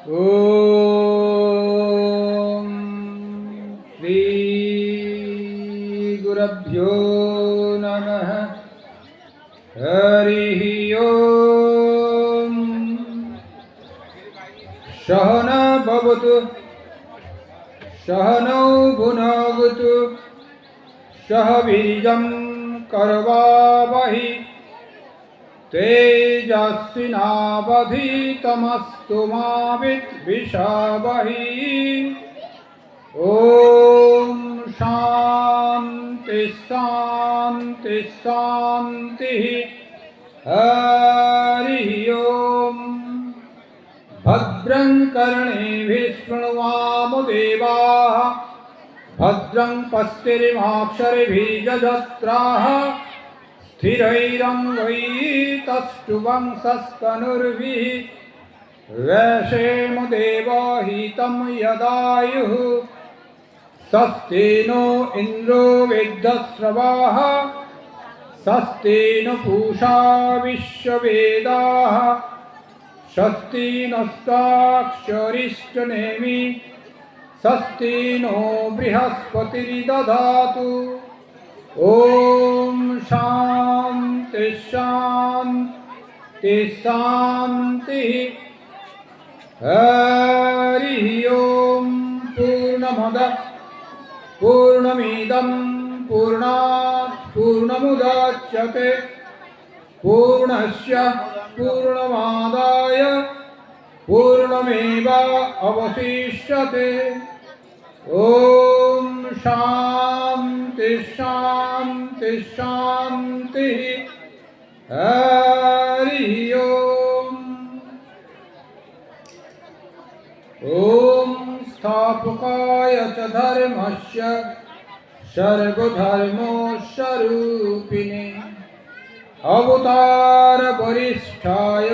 ओम श्री गुरुभ्यो नमः। हरि ओम। सहना भवतु सहनौ भुनक्तु सह वीर्यं करवावहै तेजस्विनावधीतमस्तु मा विद्विषावहै। ओम शांति शांति शांति। हरि ओम। भद्रं कर्णेभिः शृण्वाम देवाः भद्रं पश्येमाक्षरिभिर्यजत्राः स्थिरैरङ्गैस्तुवंशस्तनुर्भिः वैशेम देवहितं यदायुः। स्वस्ति नो इन्द्रो वेदस्रवाः स्वस्ति नो पूषा विश्ववेदाः स्वस्ति नस्ताक्षरिष्टनेमि स्वस्ति नो बृहस्पतिर्दधातु। ओम शांति शांति शांति। हरि ओम। पूर्णमदः पूर्णमिदं पूर्णात् पूर्णमुदच्यते पूर्णस्य पूर्णमादाय पूर्णमेवावशिष्यते। ओम शांति शांति शांति। हरि ओम। ओम स्थापकाय च धर्मस्य सर्वधर्मस्वरूपिणे अवतार वरिष्ठाय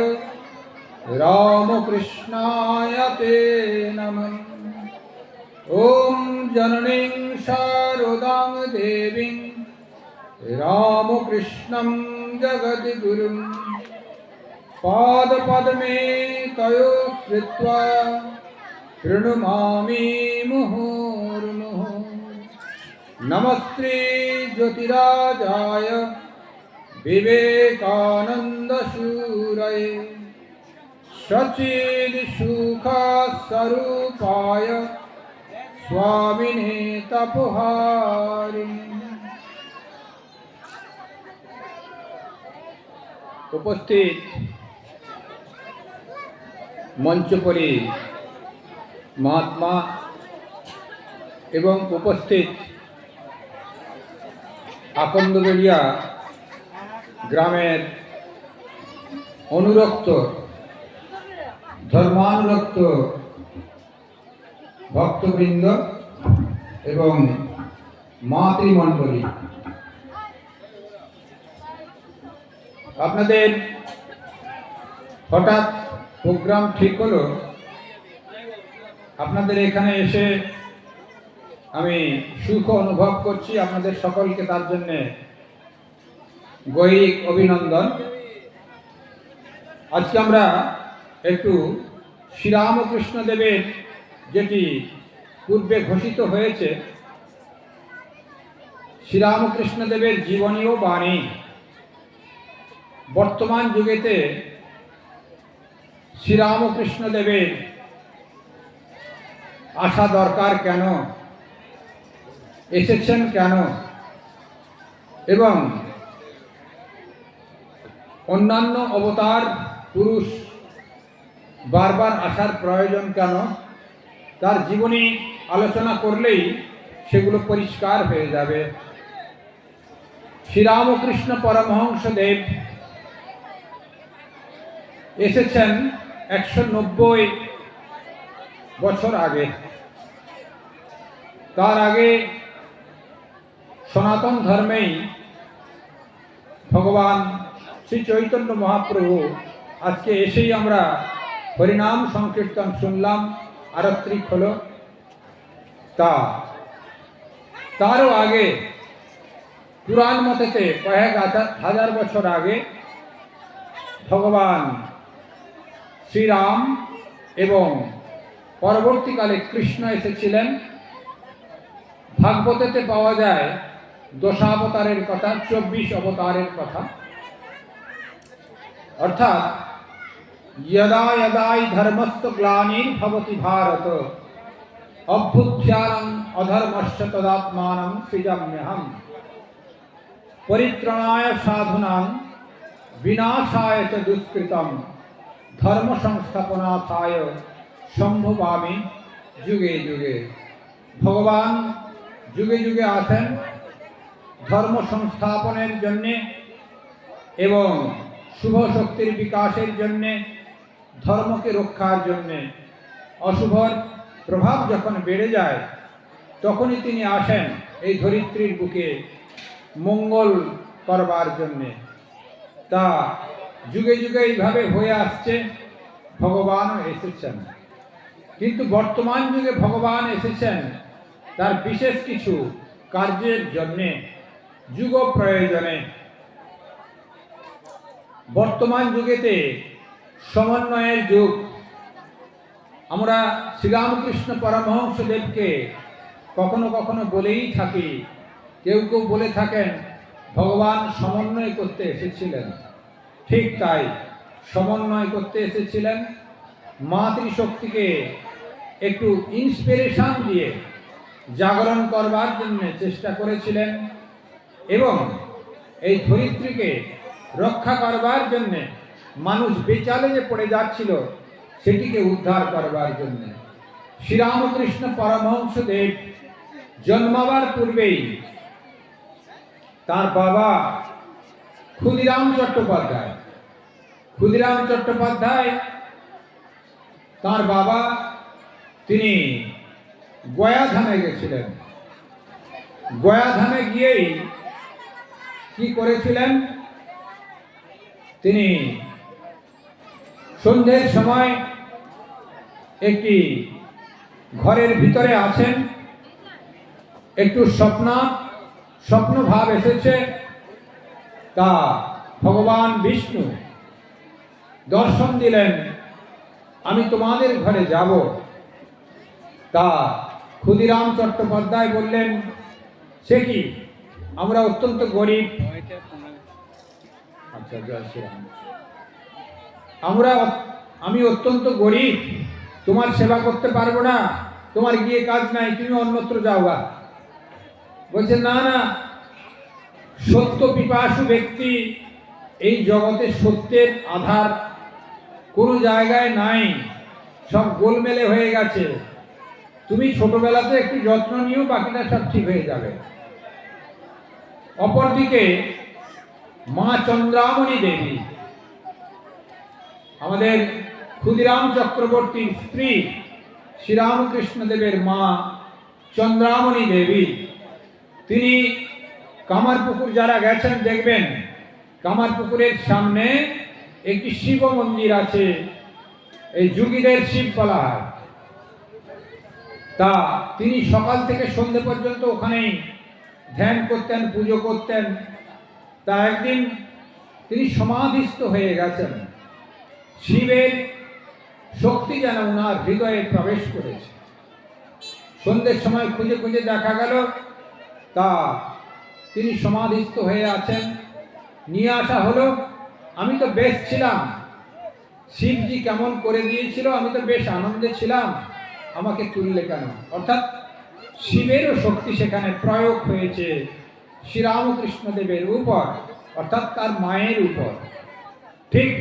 रामकृष्णाय ते नमः। ओम जननीं शारदां देवीं रामकृष्णं जगद्गुरुं पादपद्मे तयो श्रित्वा प्रणमामि मुहुर्मुहुः। नमस्ते ज्योतिराजाय विवेकानन्दसूरये सच्चित्सुखस्वरूपाय स्वामिने तपोहारिणे। उपस्थित मंचपरी महात्मा एवं उपस्थित আকন্দবেড়িয়া গ্রামের অনুরক্ত ধর্মানুরক্ত ভক্তবৃন্দ এবং মাতৃমণ্ডলী, আপনাদের হঠাৎ প্রোগ্রাম ঠিক হলো, আপনাদের এখানে এসে আমি সুখ অনুভব করছি। আপনাদের সকলকে তার জন্যে গৈরিক অভিনন্দন। আজকে আমরা একটু শ্রীরামকৃষ্ণদেবের যেটি পূর্বে ঘোষিত হয়েছে, শ্রীরামকৃষ্ণদেবের জীবনী ও বাণী বর্তমান যুগেতে শ্রীরামকৃষ্ণদেবের আসা দরকার কেন, এসেছেন কেন, এবং অন্যান্য অবতার পুরুষ বারবার আসার প্রয়োজন কেন, তার জীবনী আলোচনা করলেই সেগুলো পরিষ্কার হয়ে যাবে। শ্রীরামকৃষ্ণ পরমহংসদেব এসেছেন 190 বছর আগে। তার আগে সনাতন ধর্মেই ভগবান শ্রী চৈতন্য মহাপ্রভু আজকে এসেই আমরা হরিনাম সংকীর্তন শুনলাম, আরত্রিক হলো। তারও আগে পুরাণ মতেতে কয়েক হাজার বছর আগে ভগবান শ্রীরাম এবং পরবর্তীকালে কৃষ্ণ এসেছিলেন। ভাগবতেতে পাওয়া যায় দশাবতারের কথা, 24 অবতারের কথা। অর্থাৎ यदा यदा हि धर्मस्य ग्लानिर्भवति भारत अभ्युत्थानम् अधर्मस्य तदात्मानं सृजाम्यहम् परित्राणाय साधूनां विनाशाय च दुष्कृतं धर्म संस्थापनार्थाय सम्भवामि যুগে যুগে। ভগবান যুগে যুগে আছেন ধর্ম সংস্থাপনের জন্যে এবং শুভ শক্তির বিকাশের জন্যে, ধর্মকে রক্ষার জন্যে। অশুভর প্রভাব যখন বেড়ে যায় তখনই তিনি আসেন এই ধরিত্রীর বুকে মঙ্গল করবার জন্যে। তা যুগে যুগে এইভাবে হয়ে আসছে, ভগবানও এসেছেন। কিন্তু বর্তমান যুগে ভগবান এসেছেন তার বিশেষ কিছু কার্যের জন্যে, যুগ প্রয়োজনে। বর্তমান যুগেতে সমন্বয়ের যুগ। আমরা শ্রীরামকৃষ্ণ পরমহংসদেবকে কখনো কখনো বলেই থাকি, কেউ কেউ বলে থাকেন ভগবান সমন্বয় করতে এসেছিলেন। ঠিক তাই, সমন্বয় করতে এসেছিলেন। মাতৃশক্তিকে একটু ইন্সপিরেশন দিয়ে জাগরণ করবার জন্য চেষ্টা করেছিলেন এবং এই ধরিত্রীকে রক্ষা করবার জন্যে, মানুষ বেচালে যে পড়ে যাচ্ছিল সেটিকে উদ্ধার করবার জন্যে। শ্রীরামকৃষ্ণ পরমহংসদেব জন্মাবার পূর্বেই তার বাবা ক্ষুদিরাম চট্টোপাধ্যায় তার বাবা, তিনি গয়াধামে গেছিলেন। গয়াধামে গিয়েই কি করেছিলেন, তিনি সন্ধ্যের সময় একটি ঘরের ভিতরে আছেন, একটু স্বপ্ন ভাব এসেছে। তা ভগবান বিষ্ণু দর্শন দিলেন, আমি তোমাদের ঘরে যাব। তা ক্ষুদিরাম চট্টোপাধ্যায় বললেন, সে কি, আমরা অত্যন্ত গরিব। আচ্ছা, জয় শ্রীরাম। আমি অত্যন্ত গরিব, তোমার সেবা করতে পারবো না, তোমার গিয়ে কাজ নাই, তুমি অন্যত্র যাওগা। বলছে, না না, সত্য পিপাসু ব্যক্তি এই জগতে সত্যের আধার কোনো জায়গায় নাই, সব গোলমেলে হয়ে গেছে। তুমি ছোটবেলাতে একটু যত্ন নিও, বাকিটা সব ঠিক হয়ে যাবে। অপরদিকে মা চন্দ্রামণি দেবী, আমাদের ক্ষুদিরাম চক্রবর্তীর স্ত্রী, শ্রীরামকৃষ্ণদেবের মা চন্দ্রামণি দেবী, তিনি কামারপুকুর, যারা গেছেন দেখবেন কামারপুকুরের সামনে একটি শিব মন্দির আছে, এই যুগীদের শিব বলা হয়। তা তিনি সকাল থেকে সন্ধ্যে পর্যন্ত ওখানেই ধ্যান করতেন, পুজো করতেন। তা একদিন তিনি সমাধিস্থ হয়ে গেছেন। শিবের শক্তি যেন ওনার হৃদয়ে প্রবেশ করেছে। সন্ধ্যের সময় খুঁজে খুঁজে দেখা গেল তা তিনি সমাধিস্থ হয়ে আছেন। নিয়ে আসা হলো, আমি তো বেশ ছিলাম, শিবজি কেমন করে দিয়েছিল, আমি তো বেশ আনন্দে ছিলাম, আমাকে তুললে কেন? অর্থাৎ শিবেরও শক্তি সেখানে প্রয়োগ হয়েছে শ্রীরামকৃষ্ণদেবের উপর, অর্থাৎ তার মায়ের উপর। ঠিক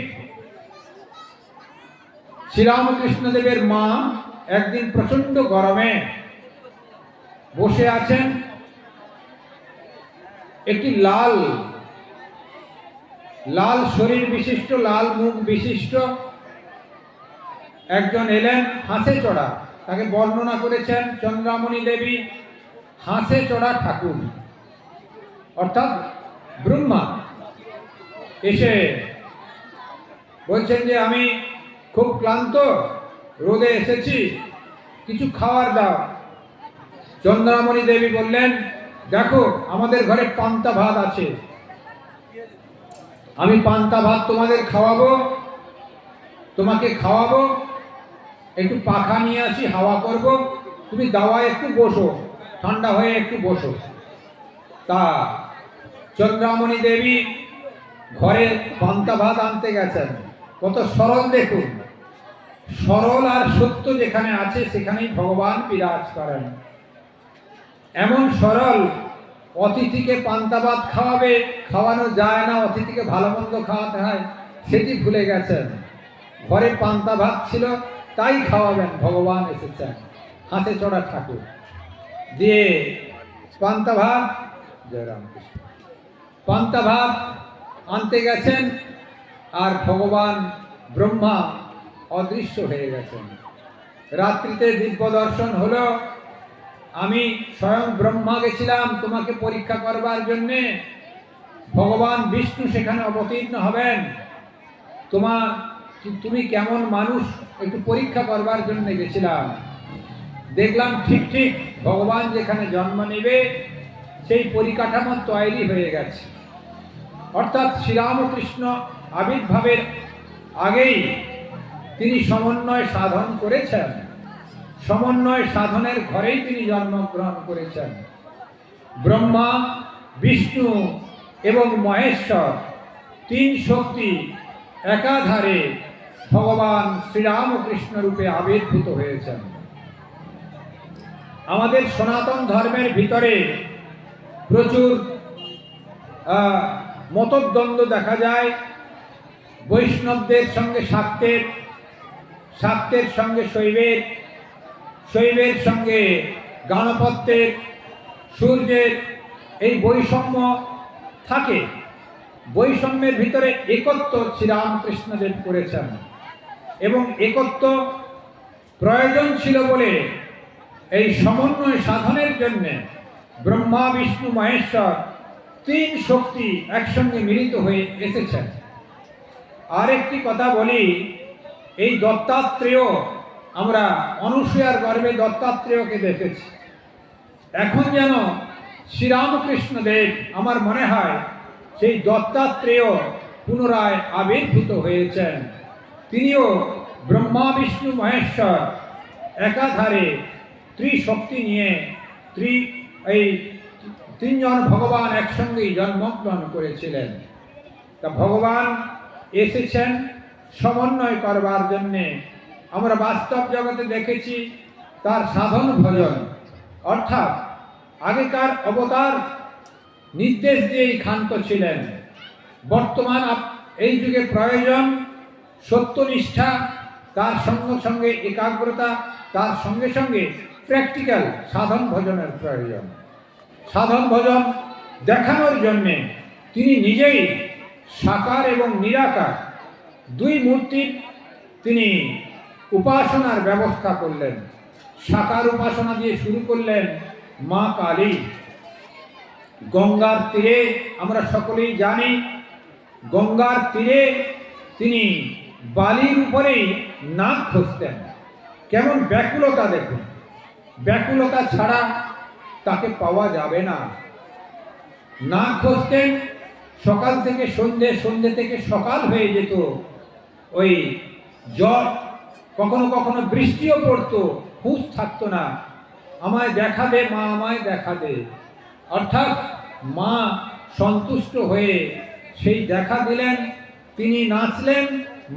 শ্রীরামকৃষ্ণদেবের মা একদিন প্রচন্ড গরমে বসে আছেন, একটি লাল শরীর বিশিষ্ট, লাল মুখ বিশিষ্ট একজন এলেন, হাসে চড়া। তাকে বর্ণনা করেছেন চন্দ্রামণি দেবী হাসে চড়া ঠাকুর, অর্থাৎ ব্রহ্মা। এসে বলছেন যে আমি খুব ক্লান্ত, রোদে এসেছি, কিছু খাবার দাও। চন্দ্রামণি দেবী বললেন, দেখো আমাদের ঘরে পান্তা ভাত আছে, আমি পান্তা ভাত তোমাদের খাওয়াবো, তোমাকে খাওয়াবো, একটু পাখা নিয়ে আসি, হাওয়া করব, তুমি দাওয়ায় একটু বসো, ঠান্ডা হয়ে একটু বসো। তা চন্দ্রামণি দেবী ঘরে পান্তা ভাত আনতে গেছেন। কত সরল দেখুন, সরল আর সত্য যেখানে আছে সেখানেই ভগবান বিরাজ করেন। এমন সরল, অতিথিকে পান্তা ভাত খাওয়াবে, খাওয়ানো যায় না, অতিথিকে ভালো মন্দ খাওয়াতে হয় সেটি ভুলে গেছেন। ঘরে পান্তা ভাত ছিল, তাই খাওয়াবেন, ভগবান এসেছেন, হাতে চড়া ঠাকুর দিয়ে পান্তা ভাত, জয় রামকৃষ্ণ, পান্তা ভাত আনতে গেছেন, আর ভগবান ব্রহ্মা অদৃশ্য হয়ে গেছেন। রাত্রিতে দিব্য দর্শন হলো, আমি স্বয়ং ব্রহ্মা গেছিলাম তোমাকে পরীক্ষা করবার জন্যে, ভগবান বিষ্ণু সেখানে অবতীর্ণ হবেন, তুমি কেমন মানুষ একটু পরীক্ষা করবার জন্য গেছিলাম। দেখলাম ঠিক ঠিক ভগবান যেখানে জন্ম নেবে সেই পরিকাঠামো তৈরি হয়ে গেছে। অর্থাৎ শ্রীরামকৃষ্ণ আবির্ভাবের আগেই তিনি সমন্বয় সাধন করেছেন, সমন্বয় সাধনের ঘরেই তিনি জন্মগ্রহণ করেছেন। ব্রহ্মা, বিষ্ণু এবং মহেশ্বর তিন শক্তি একাধারে ভগবান শ্রীরামকৃষ্ণ রূপে আবির্ভূত হয়েছেন। আমাদের সনাতন ধর্মের ভিতরে প্রচুর মতদ্বন্দ্ব দেখা যায়। বৈষ্ণবদের সঙ্গে শাক্তের, শাক্তের সঙ্গে শৈবের, শৈবের সঙ্গে গণপত্যের, সূর্যের, এই বৈষম্য থাকে। বৈষম্যের ভিতরে একত্ব শ্রীরামকৃষ্ণদেব করেছেন, এবং একত্ব প্রয়োজন ছিল বলে এই সমন্বয় সাধনের জন্য ব্রহ্মা, বিষ্ণু, মহেশ্বর তিন শক্তি একসঙ্গে মিলিত হয়ে এসেছেন। আর একটি কথা বলি, এই দত্তাত্রেয়, আমরা অনুসূয়ার গর্ভে দত্তাত্রেয়কে দেখেছি, এখন যেন শ্রীরামকৃষ্ণদেব, আমার মনে হয় সেই দত্তাত্রেয় পুনরায় আবির্ভূত হয়েছেন। তিনিও ব্রহ্মা, বিষ্ণু, মহেশ্বর একাধারে ত্রিশক্তি নিয়ে এই তিনজন ভগবান একসঙ্গেই জন্মগ্রহণ করেছিলেন। তা ভগবান এসেছেন সমন্বয় করবার জন্যে। আমরা বাস্তব জগতে দেখেছি তার সাধন ভজন, অর্থাৎ আগেকার অবতার নির্দেশ দিয়েই ক্ষান্ত ছিলেন। বর্তমান এই যুগে প্রয়োজন সত্যনিষ্ঠা, তার সঙ্গে সঙ্গে একাগ্রতা, তার সঙ্গে সঙ্গে প্র্যাকটিক্যাল সাধন ভজনের প্রয়োজন। সাধন ভজন দেখানোর জন্যে তিনি নিজেই সাকার এবং নিরাকার দুই মূর্তির তিনি উপাসনার ব্যবস্থা করলেন। সাকার উপাসনা দিয়ে শুরু করলেন মা কালী। গঙ্গার তীরে, আমরা সকলেই জানি, গঙ্গার তীরে তিনি বালির উপরেই নাক ঘষতেন। কেমন ব্যাকুলতা দেখুন, ব্যাকুলতা ছাড়া তাকে পাওয়া যাবে না। নাক ঘষতেন সকাল থেকে সন্ধ্যে, সন্ধ্যে থেকে সকাল হয়ে যেত। ওই জল, কখনো কখনো বৃষ্টিও পড়তো, হুঁশ থাকতো না। আমায় দেখা দে মা, আমায় দেখা দে। অর্থাৎ মা সন্তুষ্ট হয়ে সেই দেখা দিলেন, তিনি নাচলেন,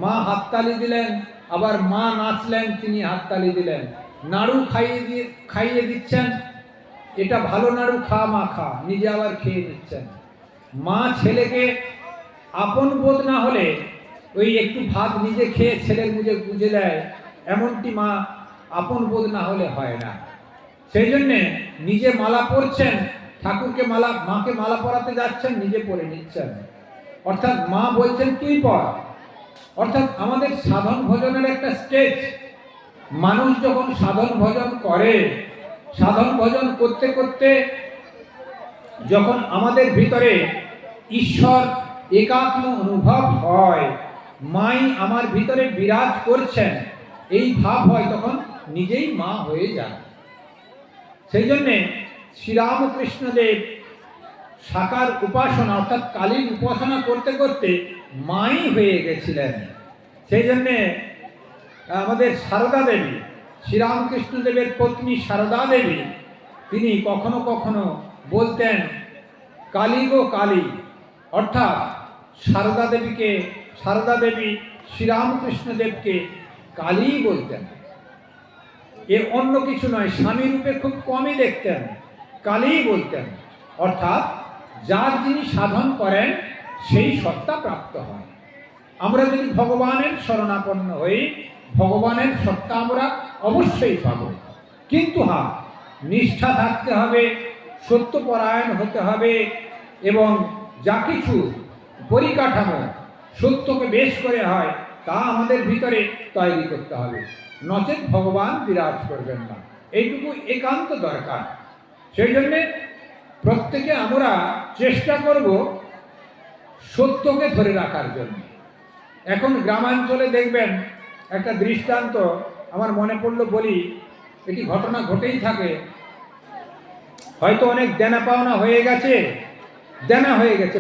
মা হাততালি দিলেন, আবার মা নাচলেন, তিনি হাততালি দিলেন। নাড়ু খাইয়ে দিচ্ছেন, এটা ভালো নাড়ু, খা মা খা, নিজে আবার খেয়ে নিচ্ছেন। মা ছেলেকে আপন বোধ না হলে ওই একটু ভাত নিজে খেয়ে ছেলের মুখে গুঁজে দেয়, এমনটি মা আপন বোধ না হলে হয় না। সেই জন্যে নিজে মালা পরছেন, ঠাকুরকে মালা, মাকে মালা পরাতে যাচ্ছেন, নিজে পরে নিচ্ছেন। অর্থাৎ মা বলছেন তুই পর। অর্থাৎ আমাদের সাধন ভজনের একটা স্টেজ। মানুষ যখন সাধন ভজন করে, সাধন ভজন করতে করতে যখন আমাদের ভিতরে ঈশ্বর একাত্ম অনুভব হয়, মাই আমার ভিতরে বিরাজ করছেন, এই ভাব হয়, তখন নিজেই মা হয়ে যায়। সেই জন্যে শ্রীরামকৃষ্ণদেব সাকার উপাসনা অর্থাৎ কালীর উপাসনা করতে করতে মাই হয়ে গেছিলেন। সেই জন্যে আমাদের সারদা দেবী, শ্রীরামকৃষ্ণদেবের পত্নী সারদা দেবী, তিনি কখনো কখনো বলতেন কালী গো কালী, অর্থাৎ সারদা দেবী শ্রীরামকৃষ্ণদেবকে কালী বলতেন। এ অন্য কিছু নয়, স্বামী রূপে খুব কমই দেখতেন, কালী বলতেন। অর্থাৎ যার যিনি সাধন করেন সেই সত্তা প্রাপ্ত হয়। আমরা যদি ভগবানের শরণাপন্ন হই, ভগবানের সত্তা আমরা অবশ্যই পাব। কিন্তু হ্যাঁ, নিষ্ঠা থাকতে হবে, সত্যপরায়ণ হতে হবে, এবং যা কিছু পরিকাঠামো সত্যকে বেশ করে হয় তা আমাদের ভিতরে তৈরি করতে হবে, নচেৎ ভগবান বিরাজ করবেন না। এইটুকু একান্ত দরকার। সেই জন্যে প্রত্যেকে আমরা চেষ্টা করব সত্যকে ধরে রাখার জন্য। এখন গ্রামাঞ্চলে দেখবেন একটা দৃষ্টান্ত আমার মনে পড়লো, বলি, এটি ঘটনা ঘটেই থাকে। হয়তো অনেক দেনা পাওনা হয়ে গেছে,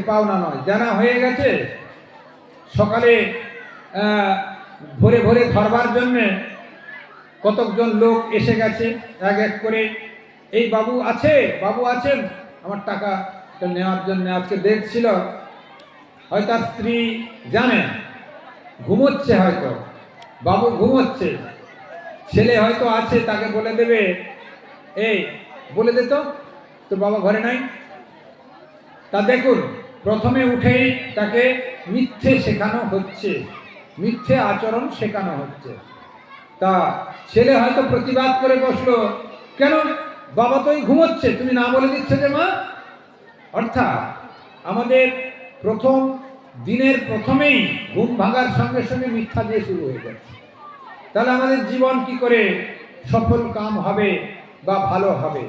পাওনা নয়, দেনা হয়ে গেছে। সকালে ভোরে ভোরে ধরবার জন্যে কতকজন লোক এসে গেছে এক এক করে। এই বাবু আছেন, আমার টাকা নেওয়ার জন্য আজকে দেখছিল। হয়তো তার স্ত্রী জানেন ঘুমোচ্ছে, হয়তো বাবু ঘুমোচ্ছে, ছেলে হয়তো আছে, তাকে বলে দেবে, এই বলে দে তো তোর বাবা ঘরে নাই। তা দেখুন, প্রথমে উঠেই তাকে মিথ্যে শেখানো হচ্ছে, মিথ্যে আচরণ শেখানো হচ্ছে। তা ছেলে হয়তো প্রতিবাদ করে বসলো, কেন বাবা তোই ঘুমোচ্ছে, তুমি না বলে দিচ্ছে যে মা। অর্থাৎ আমাদের প্রথম দিনের প্রথমেই ঘুম ভাঙার সঙ্গে সঙ্গে মিথ্যা দিয়ে শুরু হয়ে যাচ্ছে। তাহলে আমাদের জীবন কি করে সফল কাম হবে বা ভালো হবে?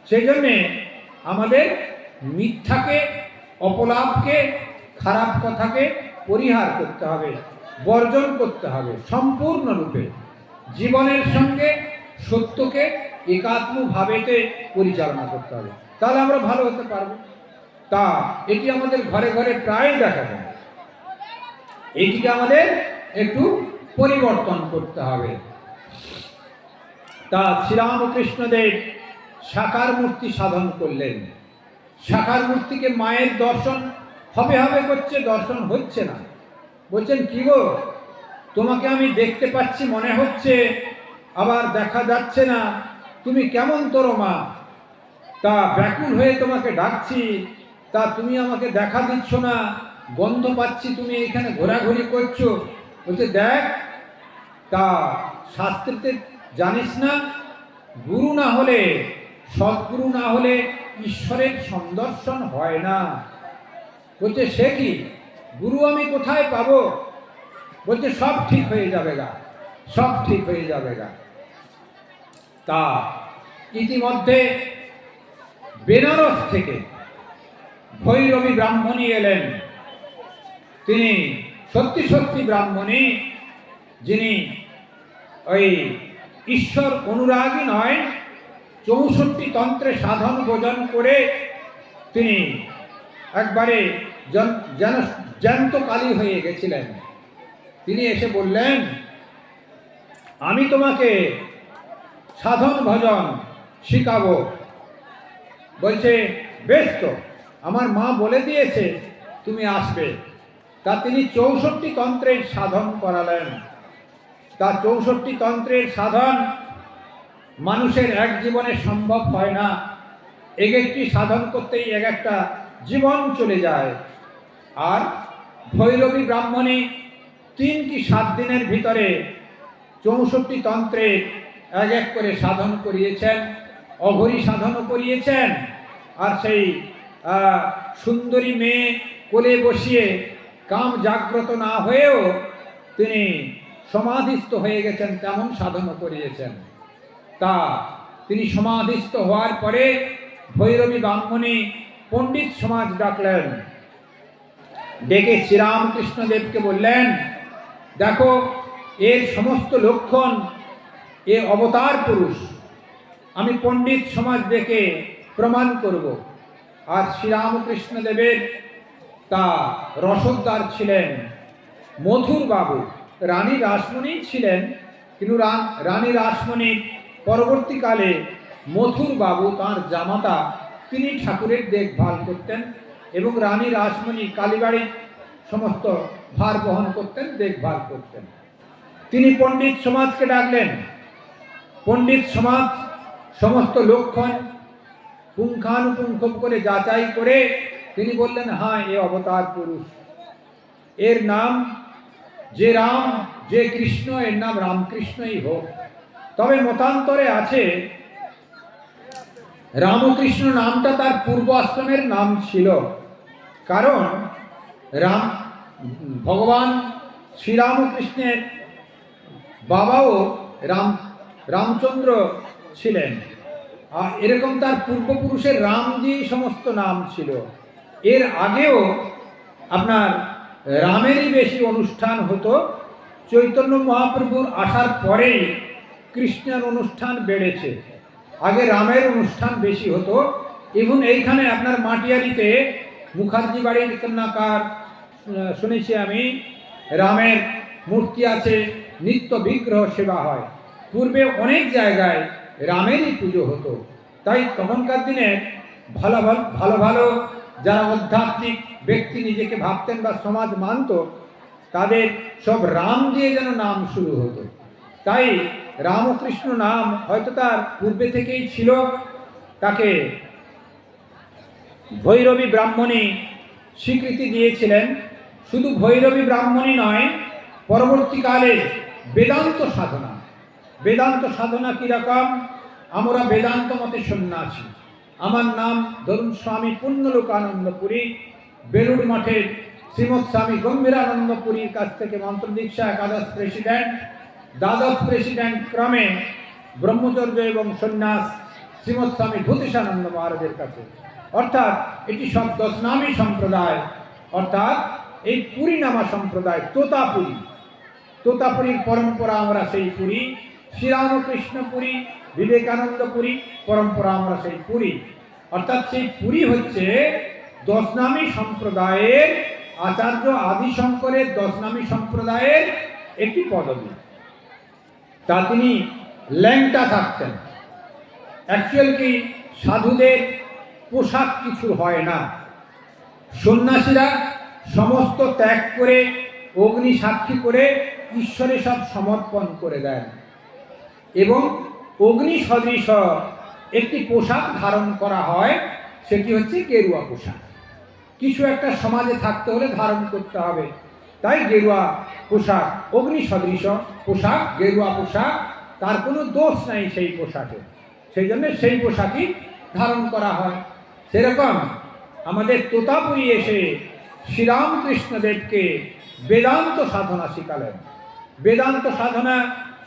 সেই জন্যে আমাদের মিথ্যাকে, অপলাপকে, খারাপ কথাকে পরিহার করতে হবে, বর্জন করতে হবে সম্পূর্ণরূপে। জীবনের সঙ্গে সত্যকে একাত্মভাবেতে পরিচালনা করতে হবে, তাহলে আমরা ভালো হতে পারবো। তা এটি আমাদের ঘরে ঘরে প্রায় দেখা যায়। এটিকে আমাদের একটু পরিবর্তন করতে হবে। তা শ্রীরামকৃষ্ণদেব সাকার মূর্তি সাধন করলেন। সাকার মূর্তিকে মায়ের দর্শন হবে হবে করছে, দর্শন হচ্ছে না। বলছেন কি গো, তোমাকে আমি দেখতে পাচ্ছি মনে হচ্ছে, আবার দেখা যাচ্ছে না, তুমি কেমন তোর মা? তা ব্যাকুল হয়ে তোমাকে ডাকছি, তা তুমি আমাকে দেখা দিচ্ছ না, গন্ধ পাচ্ছি তুমি এখানে ঘোরাঘুরি করছো। বলছে দেখ, তা শাস্ত্রতে জানিস না, গুরু না হলে, সদ্গুরু না হলে ঈশ্বরের সন্দর্শন হয় না। বলছে সে কি, গুরু আমি কোথায় পাবো? বলছে সব ঠিক হয়ে যাবে গা, সব ঠিক হয়ে যাবে গা। তা ইতিমধ্যে বেনারস থেকে ভৈরবী ব্রাহ্মণী এলেন। তিনি সত্যি সত্যি ব্রাহ্মণী, যিনি ওই ঈশ্বর অনুরাগী নয়, 64 তন্ত্রে সাধন ভোজন করে তিনি একবারে যেন জ্যান্ত কালী হয়ে গেছিলেন। তিনি এসে বললেন, আমি তোমাকে সাধন ভজন শিখাবো। বলছে বেশ, তো আমার মা বলে দিয়েছে তুমি আসবে। তা তিনি 64 তন্ত্রের সাধন করালেন। তা 64 তন্ত্রের সাধন মানুষের এক জীবনে সম্ভব হয় না। এক একটি সাধন করতেই এক একটা জীবন চলে যায়। আর ভৈরবী ব্রাহ্মণী 3 কি 7 দিনের ভিতরে 64 তন্ত্রের এক এক করে সাধন করিয়েছেন, অঘরী সাধনও করিয়েছেন। আর সেই সুন্দরী মেয়ে কোলে বসিয়ে কাম জাগ্রত না হয়েও তিনি সমাধিস্থ হয়ে গেছেন, তেমন সাধনও করিয়েছেন। তা তিনি সমাধিস্থ হওয়ার পরে ভৈরবী ব্রাহ্মণী পণ্ডিত সমাজ ডাকলেন। ডেকে শ্রীরামকৃষ্ণদেবকে বললেন, দেখো এর সমস্ত লক্ষণ, এ অবতার পুরুষ, আমি পণ্ডিত সমাজ ডেকে প্রমাণ করব। আর শ্রীরামকৃষ্ণদেবের তা রসদদার ছিলেন মধুর বাবু, রানী রাসমণি ছিলেন কিন্তু রানী রাসমণির পরবর্তীকালে মথুর বাবু তাঁর জামাতা তিনি ঠাকুরের দেখভাল করতেন এবং রানী রাসমণি কালীবাড়ির সমস্ত ভার বহন করতেন, দেখভাল করতেন। তিনি পণ্ডিত সমাজকে ডাকলেন। পণ্ডিত সমাজ সমস্ত লক্ষণ পুঙ্খানুপুঙ্খ করে যাচাই করে তিনি বললেন, হ্যাঁ, এ অবতার পুরুষ, এর নাম যে রাম, যে কৃষ্ণ, এর নাম রামকৃষ্ণই হোক। তবে মতান্তরে আছে রামকৃষ্ণ নামটা তার পূর্ব আশ্রমের নাম ছিল, কারণ ভগবান শ্রীরামকৃষ্ণের বাবাও রামচন্দ্র ছিলেন, আর এরকম তার পূর্বপুরুষের রামজি সমস্ত নাম ছিল। এর আগেও আপনার রামেরই বেশি অনুষ্ঠান হতো। চৈতন্য মহাপ্রভুর আসার পরেই কৃষ্ণের অনুষ্ঠান বেড়েছে, আগে রামের অনুষ্ঠান বেশি হতো। ইভেন এইখানে আপনার মাটিয়ারিতে মুখার্জি বাড়ির কন্যাকার শুনেছি আমি, রামের মূর্তি আছে, নিত্য বিগ্রহ সেবা হয়। পূর্বে অনেক জায়গায় রামেরই পুজো হতো। তাই তখনকার দিনে ভালো ভালো যারা আধ্যাত্মিক ব্যক্তি নিজেকে ভাবতেন বা সমাজ মানত, তাদের সব রাম দিয়ে যেন নাম শুরু হতো। তাই রামকৃষ্ণ নাম হয়তো তার পূর্বে থেকেই ছিল। তাকে ভৈরবী ব্রাহ্মণী স্বীকৃতি দিয়েছিলেন। শুধু ভৈরবী ব্রাহ্মণী নয়, পরবর্তীকালে বেদান্ত সাধনা। বেদান্ত সাধনা কীরকম? আমরা বেদান্ত মতে সন্ন্যাসী। আমার নাম ধরুন স্বামী পুণ্যলোকানন্দপুরী, বেলুড় মঠের শ্রীমৎ স্বামী গম্ভীরানন্দপুরীর কাছ থেকে মন্ত্র দীক্ষা, একাদশ প্রেসিডেন্ট, দ্বাদশ প্রেসিডেন্ট ক্রমে ব্রহ্মচর্য এবং সন্ন্যাস শ্রীমৎ স্বামী ভূতেশানন্দ মহারাজের কাছে। অর্থাৎ এটি সব দশনামী সম্প্রদায়, অর্থাৎ এই পুরী নামা সম্প্রদায়, তোতাপুরী। তোতাপুরীর পরম্পরা আমরা সেই পুরী, শ্রীরামকৃষ্ণ পুরী, বিবেকানন্দ পুরী পরম্পরা আমরা সেই পুরী। অর্থাৎ সেই পুরী হচ্ছে দশনামী সম্প্রদায়ের, আচার্য আদিশঙ্করের দশনামী সম্প্রদায়ের একটি পদবী। তা তিনি ল্যাংটা থাকতেন। অ্যাকচুয়াল কি, সাধুদের পোশাক কিছু হয় না। সন্ন্যাসীরা সমস্ত ত্যাগ করে, অগ্নি সাক্ষী করে ঈশ্বরে সব সমর্পণ করে দেন এবং অগ্নি সদৃশ একটি পোশাক ধারণ করা হয়, সেটি হচ্ছে গেরুয়া পোশাক। কিছু একটা সমাজে থাকতে হলে ধারণ করতে হবে, তাই গেরুয়া পোশাক, অগ্নি সদৃশ পোশাক, গেরুয়া পোশাক, তার কোনো দোষ নাই সেই পোশাকে, সেই জন্য সেই পোশাকই ধারণ করা হয়। সেরকম আমাদের তোতাপুরী এসে শ্রীরামকৃষ্ণদেবকে বেদান্ত সাধনা শিখালেন। বেদান্ত সাধনা,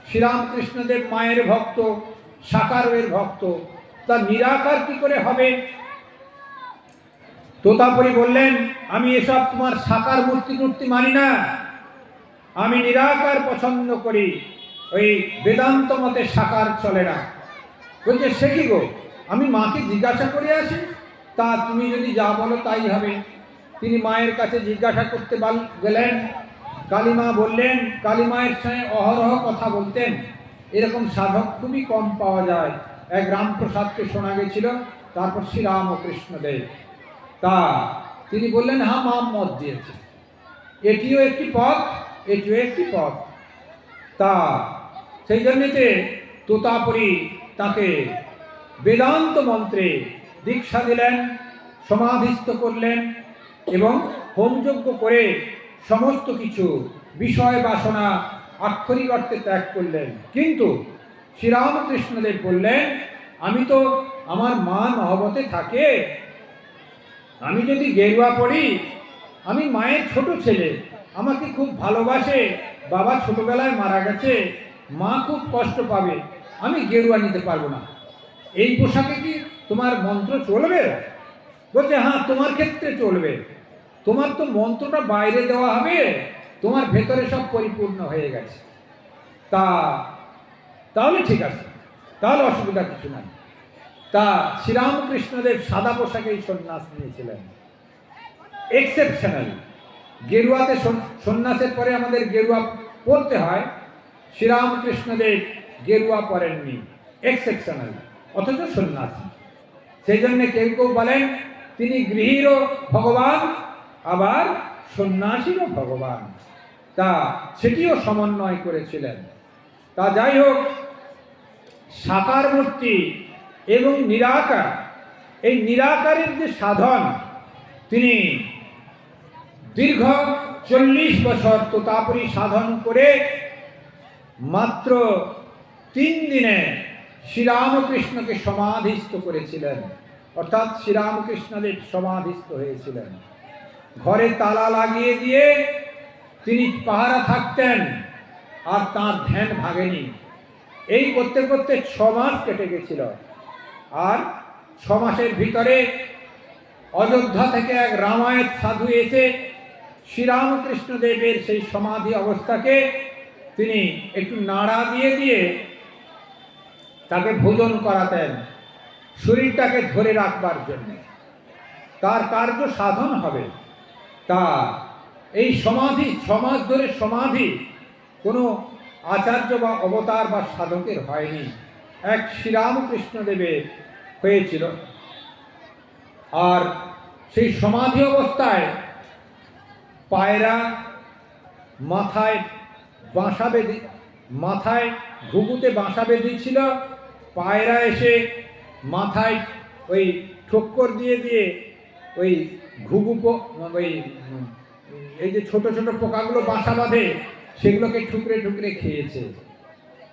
শ্রীরামকৃষ্ণদেব মায়ের ভক্ত, সাকারের ভক্ত, তা নিরাকার কি করে হবে? তোতাপুরী বললেন, আমি এসব তোমার সাকার মূর্তি মানি না, আমি নিরাকার পছন্দ করি, ওই বেদান্ত মতে সাকার চলে না। বলছে, সে কি গো, আমি মাকে জিজ্ঞাসা করে আসি, তা তুমি যদি যা বলো তাই হবে। তিনি মায়ের কাছে জিজ্ঞাসা করতে গেলেন। কালীমা বললেন, কালীমায়ের সঙ্গে অহরহ কথা বলতেন। এরকম সাধক খুবই কম পাওয়া যায়। এক রামপ্রসাদকে শোনা গেছিল, তারপর শ্রীরামকৃষ্ণদেব। তা তিনি বললেন, হ্যাঁ, মা মত দিয়েছে, এটিও একটি পথ, এটিও একটি পথ। তা সেই জন্যতে তোতাপুরী তাকে বেদান্ত মন্ত্রে দীক্ষা দিলেন, সমাধিস্থ করলেন এবং হোমযজ্ঞ করে সমস্ত কিছু বিষয় বাসনা আক্ষরিক অর্থে ত্যাগ করলেন। কিন্তু শ্রীরামকৃষ্ণদেব বললেন, আমি তো আমার মা নহবতে থাকে, আমি যদি গেরুয়া পড়ি, আমি মায়ের ছোট ছেলে, আমাকে খুব ভালোবাসে, বাবা ছোটবেলায় মারা গেছে, মা খুব কষ্ট পাবে, আমি গেরুয়া নিতে পারবো না। এই পোশাকে কি তোমার মন্ত্র চলবে? বলছে, হ্যাঁ, তোমার ক্ষেত্রে চলবে, তোমার তো মন্ত্রটা বাইরে দেওয়া হবে, তোমার ভেতরে সব পরিপূর্ণ হয়ে গেছে। তাহলে ঠিক আছে, তাহলে অসুবিধা কিছু নাই। তা শ্রীরামকৃষ্ণদেব সাদা পোশাকেই সন্ন্যাস নিয়েছিলেন, এক্সেপশনাল। গেরুয়াতে সন্ন্যাসের পরে আমাদের গেরুয়া পরতে হয়, শ্রীরামকৃষ্ণদেব গেরুয়া পরেননি, এক্সেপশনাল, অথচ সন্ন্যাসী। সেই জন্য কেউ কেউ বলেন তিনি গৃহীরও ভগবান, আবার সন্ন্যাসীরও ভগবান। তা সেটিও সমন্বয় করেছিলেন। তা যাই হোক, সাকার মূর্তি এবং নিরাকার, এই নিরাকারের যে সাধন, তিনি দীর্ঘ 40 বছর তোতাপুরি সাধন করে মাত্র 3 দিনে শ্রীরামকৃষ্ণকে সমাধিস্থ করেছিলেন, অর্থাৎ শ্রীরামকৃষ্ণদেব সমাধিস্থ হয়েছিলেন। ঘরে তালা লাগিয়ে দিয়ে তিনি পাহারা থাকতেন, আর তার ধ্যান ভাঙেনি। এই করতে করতে 6 মাস কেটে গেছিল। আর 6 মাসের ভিতরে অযোধ্যা থেকে এক রামায়ণ সাধু এসে শ্রীরামকৃষ্ণদেবের সেই সমাধি অবস্থাকে তিনি একটু নাড়া দিয়ে দিয়ে তাকে ভোজন করাতেন, শরীরটাকে ধরে রাখবার জন্য। তার কার্য সাধন হবে। তা এই সমাধি 6 মাস ধরে সমাধি কোনো আচার্য বা অবতার বা সাধকের হয়নি, এক শ্রীরামকৃষ্ণদেবের হয়েছিল। আর সেই সমাধি অবস্থায় পায়রা মাথায় বাসা বেঁধে, মাথায় ঘুঘুতে বাসা বেঁধেছিল। পায়রা এসে মাথায় ওই ঠক্কর দিয়ে দিয়ে ওই ঘুঘু, ওই এই যে ছোট ছোট পোকাগুলো বাসা বাঁধে, সেগুলোকে ঠুকরে ঠুকরে খেয়েছে।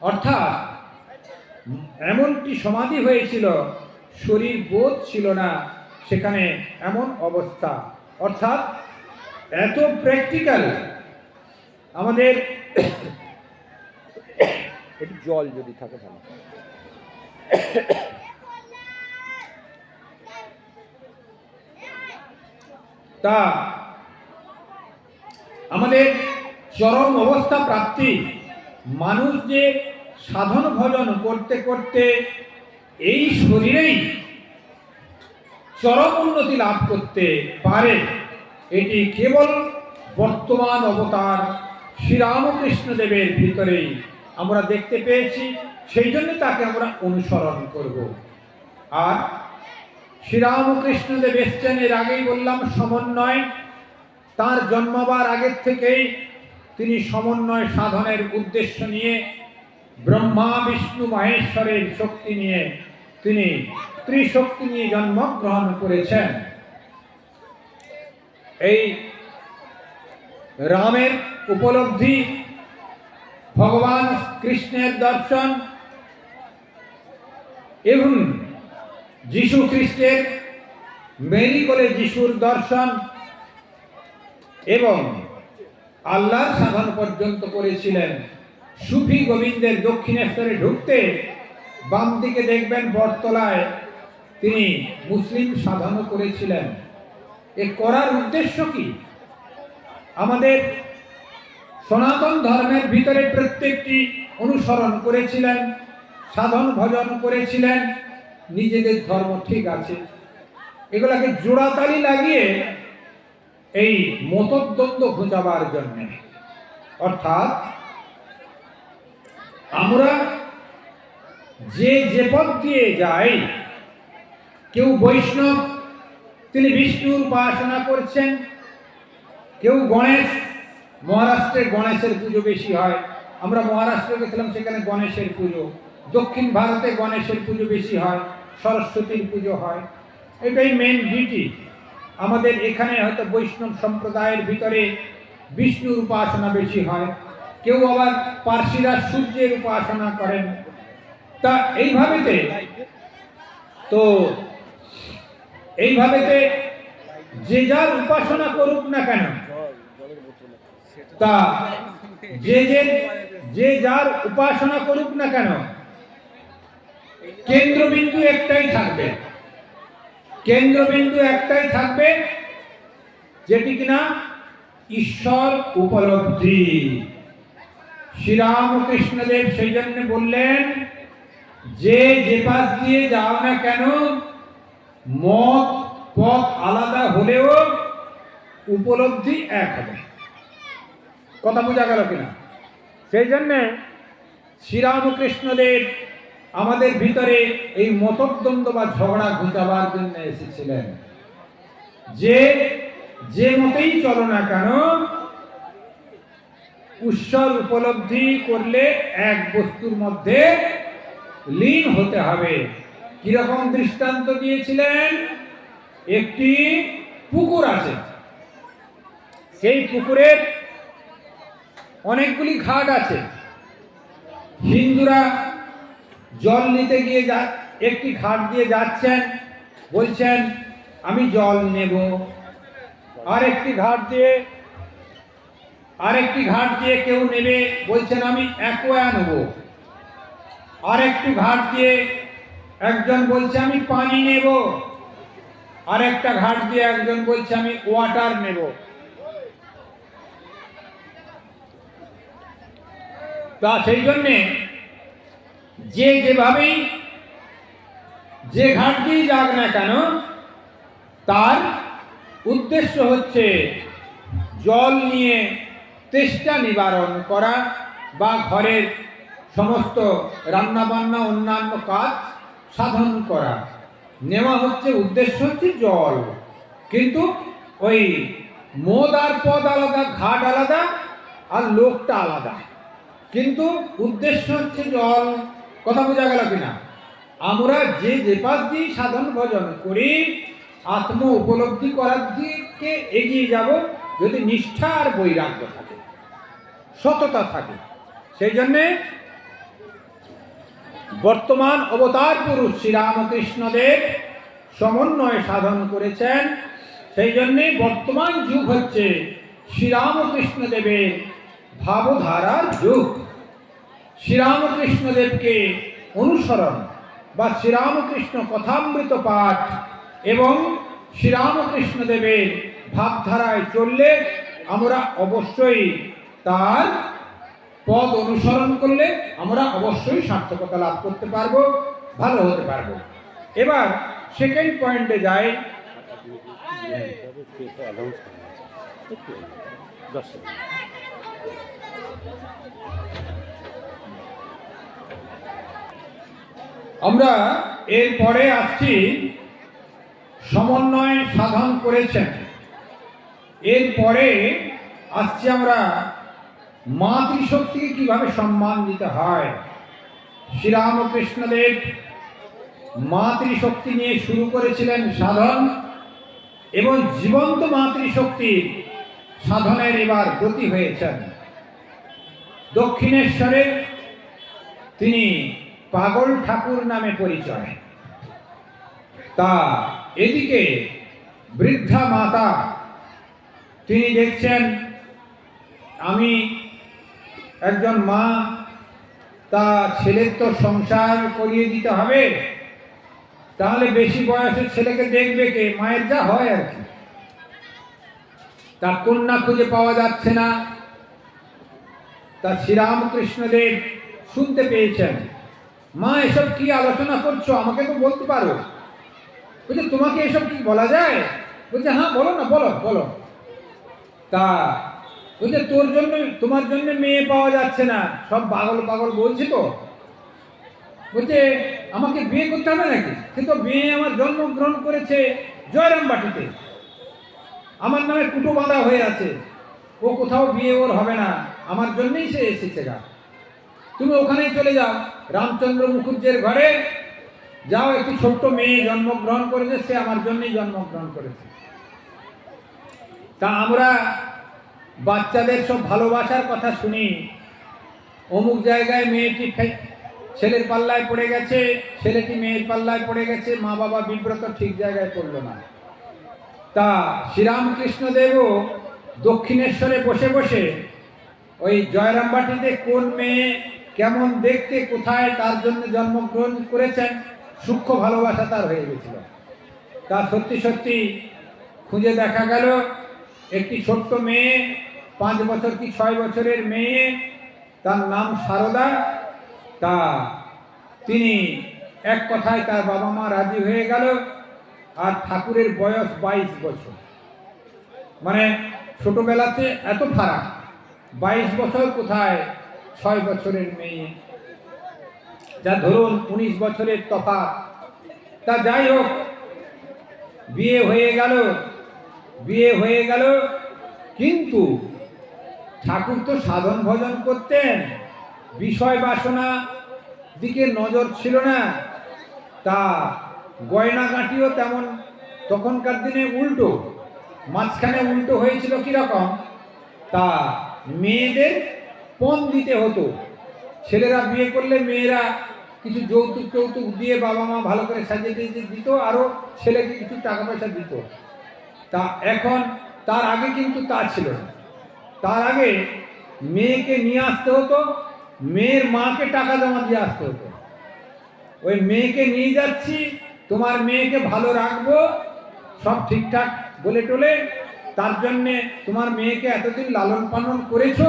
অর্থাৎ এমনটি সমাধি হয়েছিল, শরীর বোধ ছিল না সেখানে, এমন অবস্থা। অর্থাৎ এত প্র্যাকটিক্যাল। আমাদের একটু জল যদি থাকে ভালো। তা আমাদের চরম অবস্থা প্রাপ্তি, মানুষ যে সাধন ভজন করতে করতে এই শরীরেই চরম উন্নতি লাভ করতে পারে, এটি কেবল বর্তমান অবতার শ্রীরামকৃষ্ণদেবের ভিতরেই আমরা দেখতে পেয়েছি। সেই জন্য তাকে আমরা অনুসরণ করব। আর শ্রীরামকৃষ্ণদেব এসছেন, এর আগেই বললাম, সমন্বয়। তার জন্মাবার আগের থেকেই তিনি সমন্বয় সাধনের উদ্দেশ্য নিয়ে ব্রহ্মা বিষ্ণু মহেশ্বরের শক্তি নিয়ে তিনি ত্রিশক্তি নিয়ে জন্মগ্রহণ করেছেন। এই রামের উপলব্ধি, ভগবান কৃষ্ণের দর্শন এবং যীশু খ্রিস্টের মেরিকোলে যিশুর দর্শন এবং আল্লাহর সাধন পর্যন্ত করেছিলেন। সুফি গোবিন্দের দক্ষিণেশ্বরে ঢুকতে বাম দিকে দেখবেন বটতলায় তিনি মুসলিম সাধনও করেছিলেন। এ করার উদ্দেশ্য কি? আমাদের সনাতন ধর্মের ভিতরে প্রত্যেকটি অনুসরণ করেছিলেন, সাধন ভজন করেছিলেন, নিজেদের ধর্ম ঠিক আছে, এগুলাকে জোড়াতালি লাগিয়ে এই মতদ্বন্দ্ব ঘোচাবার জন্য। অর্থাৎ আমরা যে পথ দিয়ে যাই, কেউ বৈষ্ণব, তিনি বিষ্ণুর উপাসনা করছেন, কেউ গণেশ, মহারাষ্ট্রে গণেশের পুজো বেশি হয়, আমরা মহারাষ্ট্রে গেছিলাম, সেখানে গণেশের পুজো। দক্ষিণ ভারতে গণেশের পুজো বেশি হয়, সরস্বতীর পুজো হয়, এটাই মেন ডিটি। আমাদের এখানে হয়তো বৈষ্ণব সম্প্রদায়ের ভিতরে বিষ্ণুর উপাসনা বেশি হয়, কেউ আবার পার্সিরা সূর্যের উপাসনা করেন। তা এইভাবেতে যে যার উপাসনা করুক না কেন, তা যে যার উপাসনা করুক না কেন, কেন্দ্রবিন্দু একটাই থাকবে। কেন্দ্রবিন্দু একটাই থাকবে, যেটি কিনা ঈশ্বর উপলব্ধি। শ্রীরামকৃষ্ণদেব সেই জন্য বললেন, যে পাশ দিয়ে যাও না কেন, মত পথ আলাদা হলেও উপলব্ধি এক হবে। কথা বোঝা গেল কিনা? সেই জন্যে শ্রীরামকৃষ্ণদেব আমাদের ভিতরে এই মতদ্বন্দ্ব বা ঝগড়া ঘুচাবার জন্য এসেছিলেন যে যে মতেই চলো না কেন ঈশ্বর উপলব্ধি করলে এক বস্তুর মধ্যে লীন হতে হবে। কিরকম দৃষ্টান্ত দিয়েছিলেন? একটি পুকুর আছে, সেই পুকুরের অনেকগুলি ঘাট আছে। হিন্দুরা জল নিতে গিয়ে একটি ঘাট দিয়ে যাচ্ছেন, বলছেন আমি জল নেব। আরেকটি ঘাট দিয়ে কেউ নেবে, বলছেন আমি অ্যাকোয়া নেব। আরেকটি ঘাট দিয়ে একজন বলছে আমি পানি নেব। আরেকটা ঘাট দিয়ে একজন বলছে আমি ওয়াটার নেব। তা সেই জন্যে যে যেভাবেই যে ঘাট দিয়ে যাক না কেন, তার উদ্দেশ্য হচ্ছে জল নিয়ে তেষ্টা নিবারণ করা বা ঘরের সমস্ত রান্নাবান্না অন্যান্য কাজ সাধন করা। নেওয়া হচ্ছে, উদ্দেশ্য হচ্ছে জল। কিন্তু ওই মোদ আর পদ আলাদা, ঘাট আলাদা, আর লোকটা আলাদা, কিন্তু উদ্দেশ্য হচ্ছে জল। কথা বোঝা গেল কিনা? আমরা যে যে পাশ দিয়ে সাধন ভজন করি, আত্ম উপলব্ধি করার দিকে এগিয়ে যাব যদি নিষ্ঠা আর বৈরাগ্য থাকে, সততা থাকে। সেই জন্যে বর্তমান অবতার পুরুষ শ্রীরামকৃষ্ণদেব সমন্বয় সাধন করেছেন। সেই জন্যে বর্তমান যুগ হচ্ছে শ্রীরামকৃষ্ণদেবের ভাবধারার যুগ। শ্রীরামকৃষ্ণদেবকে অনুসরণ বা শ্রীরামকৃষ্ণ কথামৃত পাঠ এবং শ্রীরামকৃষ্ণদেবের ভাবধারায় চললে আমরা অবশ্যই তার পদ অনুসরণ করলে আমরা অবশ্যই সার্থকতা লাভ করতে পারবো, ভালো হতে পারবো। এবার সেকেন্ড পয়েন্টে যাই। আমরা এরপরে আসছি সমন্বয় সাধন করেছেন। এরপরে আসছি আমরা মাতৃশক্তিকে কিভাবে সম্মান দিতে হয়। শ্রীরামকৃষ্ণদেব মাতৃশক্তি নিয়ে শুরু করেছিলেন সাধন, এবং জীবন্ত মাতৃশক্তির সাধনের এবার গতি হয়েছেন। দক্ষিণেশ্বরে তিনি পাগল ঠাকুর নামে পরিচয়। তা এদিকে বৃদ্ধা মাতা, তিনি দেখছেন আমি একজন মা, তা ছেলের তো সংসার করিয়ে দিতে হবে, তাহলে বেশি বয়সের ছেলেকে দেখবে কে? মায়ের যা হয় আর কি। তার কন্যা খুঁজে পাওয়া যাচ্ছে না। তা শ্রীরামকৃষ্ণদেব শুনতে পেয়েছেন, মা এসব কি আলোচনা করছো, আমাকে তো বলতে পারো। বলছে তোমাকে এসব কি বলা যায়? বলছে হ্যাঁ বলো না, বলো বলো। তা বলছে তোর জন্য, তোমার জন্য মেয়ে পাওয়া যাচ্ছে না, সব পাগল পাগল বলছে তো। বলছে আমাকে বিয়ে করতে হবে নাকি? সে তো মেয়ে আমার জন্মগ্রহণ করেছে জয়রামবাটিতে, আমার নামে কুটো বাঁধা হয়ে আছে, ও কোথাও বিয়ে ওর হবে না, আমার জন্যই সে এসেছে গা। তুমি ওখানেই চলে যাও, রামচন্দ্র মুখুজ্জের ঘরে যাও, একটি ছোট্ট মেয়ে জন্মগ্রহণ করেছে, সে আমার জন্যই জন্মগ্রহণ করেছে। তা আমরা বাচ্চাদের সব ভালোবাসার কথা শুনি, অমুক জায়গায় মেয়েটি ছেলের পাল্লায় পড়ে গেছে, ছেলেটি মেয়ের পাল্লায় পড়ে গেছে, মা বাবা বিব্রত, ঠিক জায়গায় পড়ল না। তা শ্রীরামকৃষ্ণদেবও দক্ষিণেশ্বরে বসে বসে ওই জয়রামবাটিতে কোন মেয়ে কেমন দেখতে, কোথায়, তার জন্য জন্মগ্রহণ করেছেন, সূক্ষ্ম ভালোবাসা তার হয়ে গেছিল। তা সত্যি সত্যি খুঁজে দেখা গেল একটি ছোট্ট মেয়ে, 5 বছর কি 6 বছরের মেয়ে, তার নাম সারদা। তা তিনি এক কথায় তার বাবা মা রাজি হয়ে গেল। আর ঠাকুরের বয়স 22 বছর, মানে ছোটবেলাতে এত ফারাক। 22 বছর কোথায় 6 বছরের মেয়ে। যা ধরুন 19 বছরের তফাৎ। তা যাই হোক, বিয়ে হয়ে গেল, কিন্তু ঠাকুর তো সাধন ভজন করতেন, বিষয় বাসনা দিকে নজর ছিল না। তা গয়নাগাঁটিও তেমন, তখনকার দিনে উল্টো, মাঝখানে উল্টো হয়েছিল কিরকম, তা মেয়েদের পণ দিতে হতো। ছেলেরা বিয়ে করলে মেয়েরা কিছু যৌতুক টৌতুক দিয়ে বাবা মা ভালো করে সাজিয়ে দিয়ে দিত, আরও ছেলেকে কিছু টাকা পয়সা দিত। তা এখন, তার আগে কিন্তু তা ছিল না। তার আগে মেয়েকে নিয়ে আসতে হতো, মেয়ের মাকে টাকা জমা দিয়ে আসতে হতো। ওই মেয়েকে নিয়ে যাচ্ছি, তোমার মেয়েকে ভালো রাখবো, সব ঠিকঠাক বলে টোলে, তার জন্যে তোমার মেয়েকে এতদিন লালন পালন করেছো,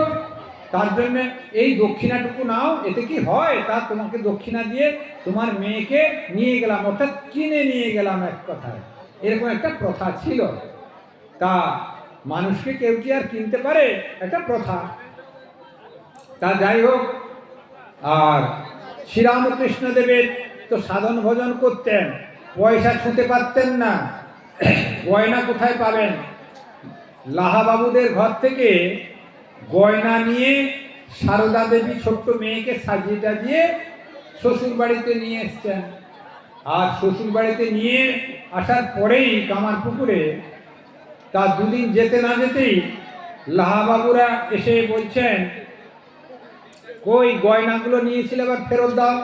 তার জন্য এই দক্ষিণাটুকু নাও, এতে কি হয়, তা তোমাকে দক্ষিণা দিয়ে তোমার মেয়েকে নিয়ে গেলাম, অর্থাৎ কিনে নিয়ে গেলাম এক কথায়। এরকম একটা প্রথা ছিল। তা মানুষকে কেউ কি আর কিনতে পারে, একটা প্রথা। তা যাই হোক, আর শ্রীরামকৃষ্ণদেবের তো সাধন ভজন করতেন, পয়সা ছুঁতে পারতেন না, গয়না কোথায় পাবেন? লাহাবাবুদের ঘর থেকে গয়না নিয়ে সারদা দেবী ছোট্ট মেয়েকে সাজিয়ে টাজিয়ে শ্বশুর বাড়িতে নিয়ে এসছেন। আর শ্বশুর বাড়িতে নিয়ে আসার পরেই কামারপুকুরে, তা দুদিন যেতে না যেতেই লাহাবাবুরা এসে বলছেন, কই গয়নাগুলো নিয়েছিল, এবার ফেরত দাও।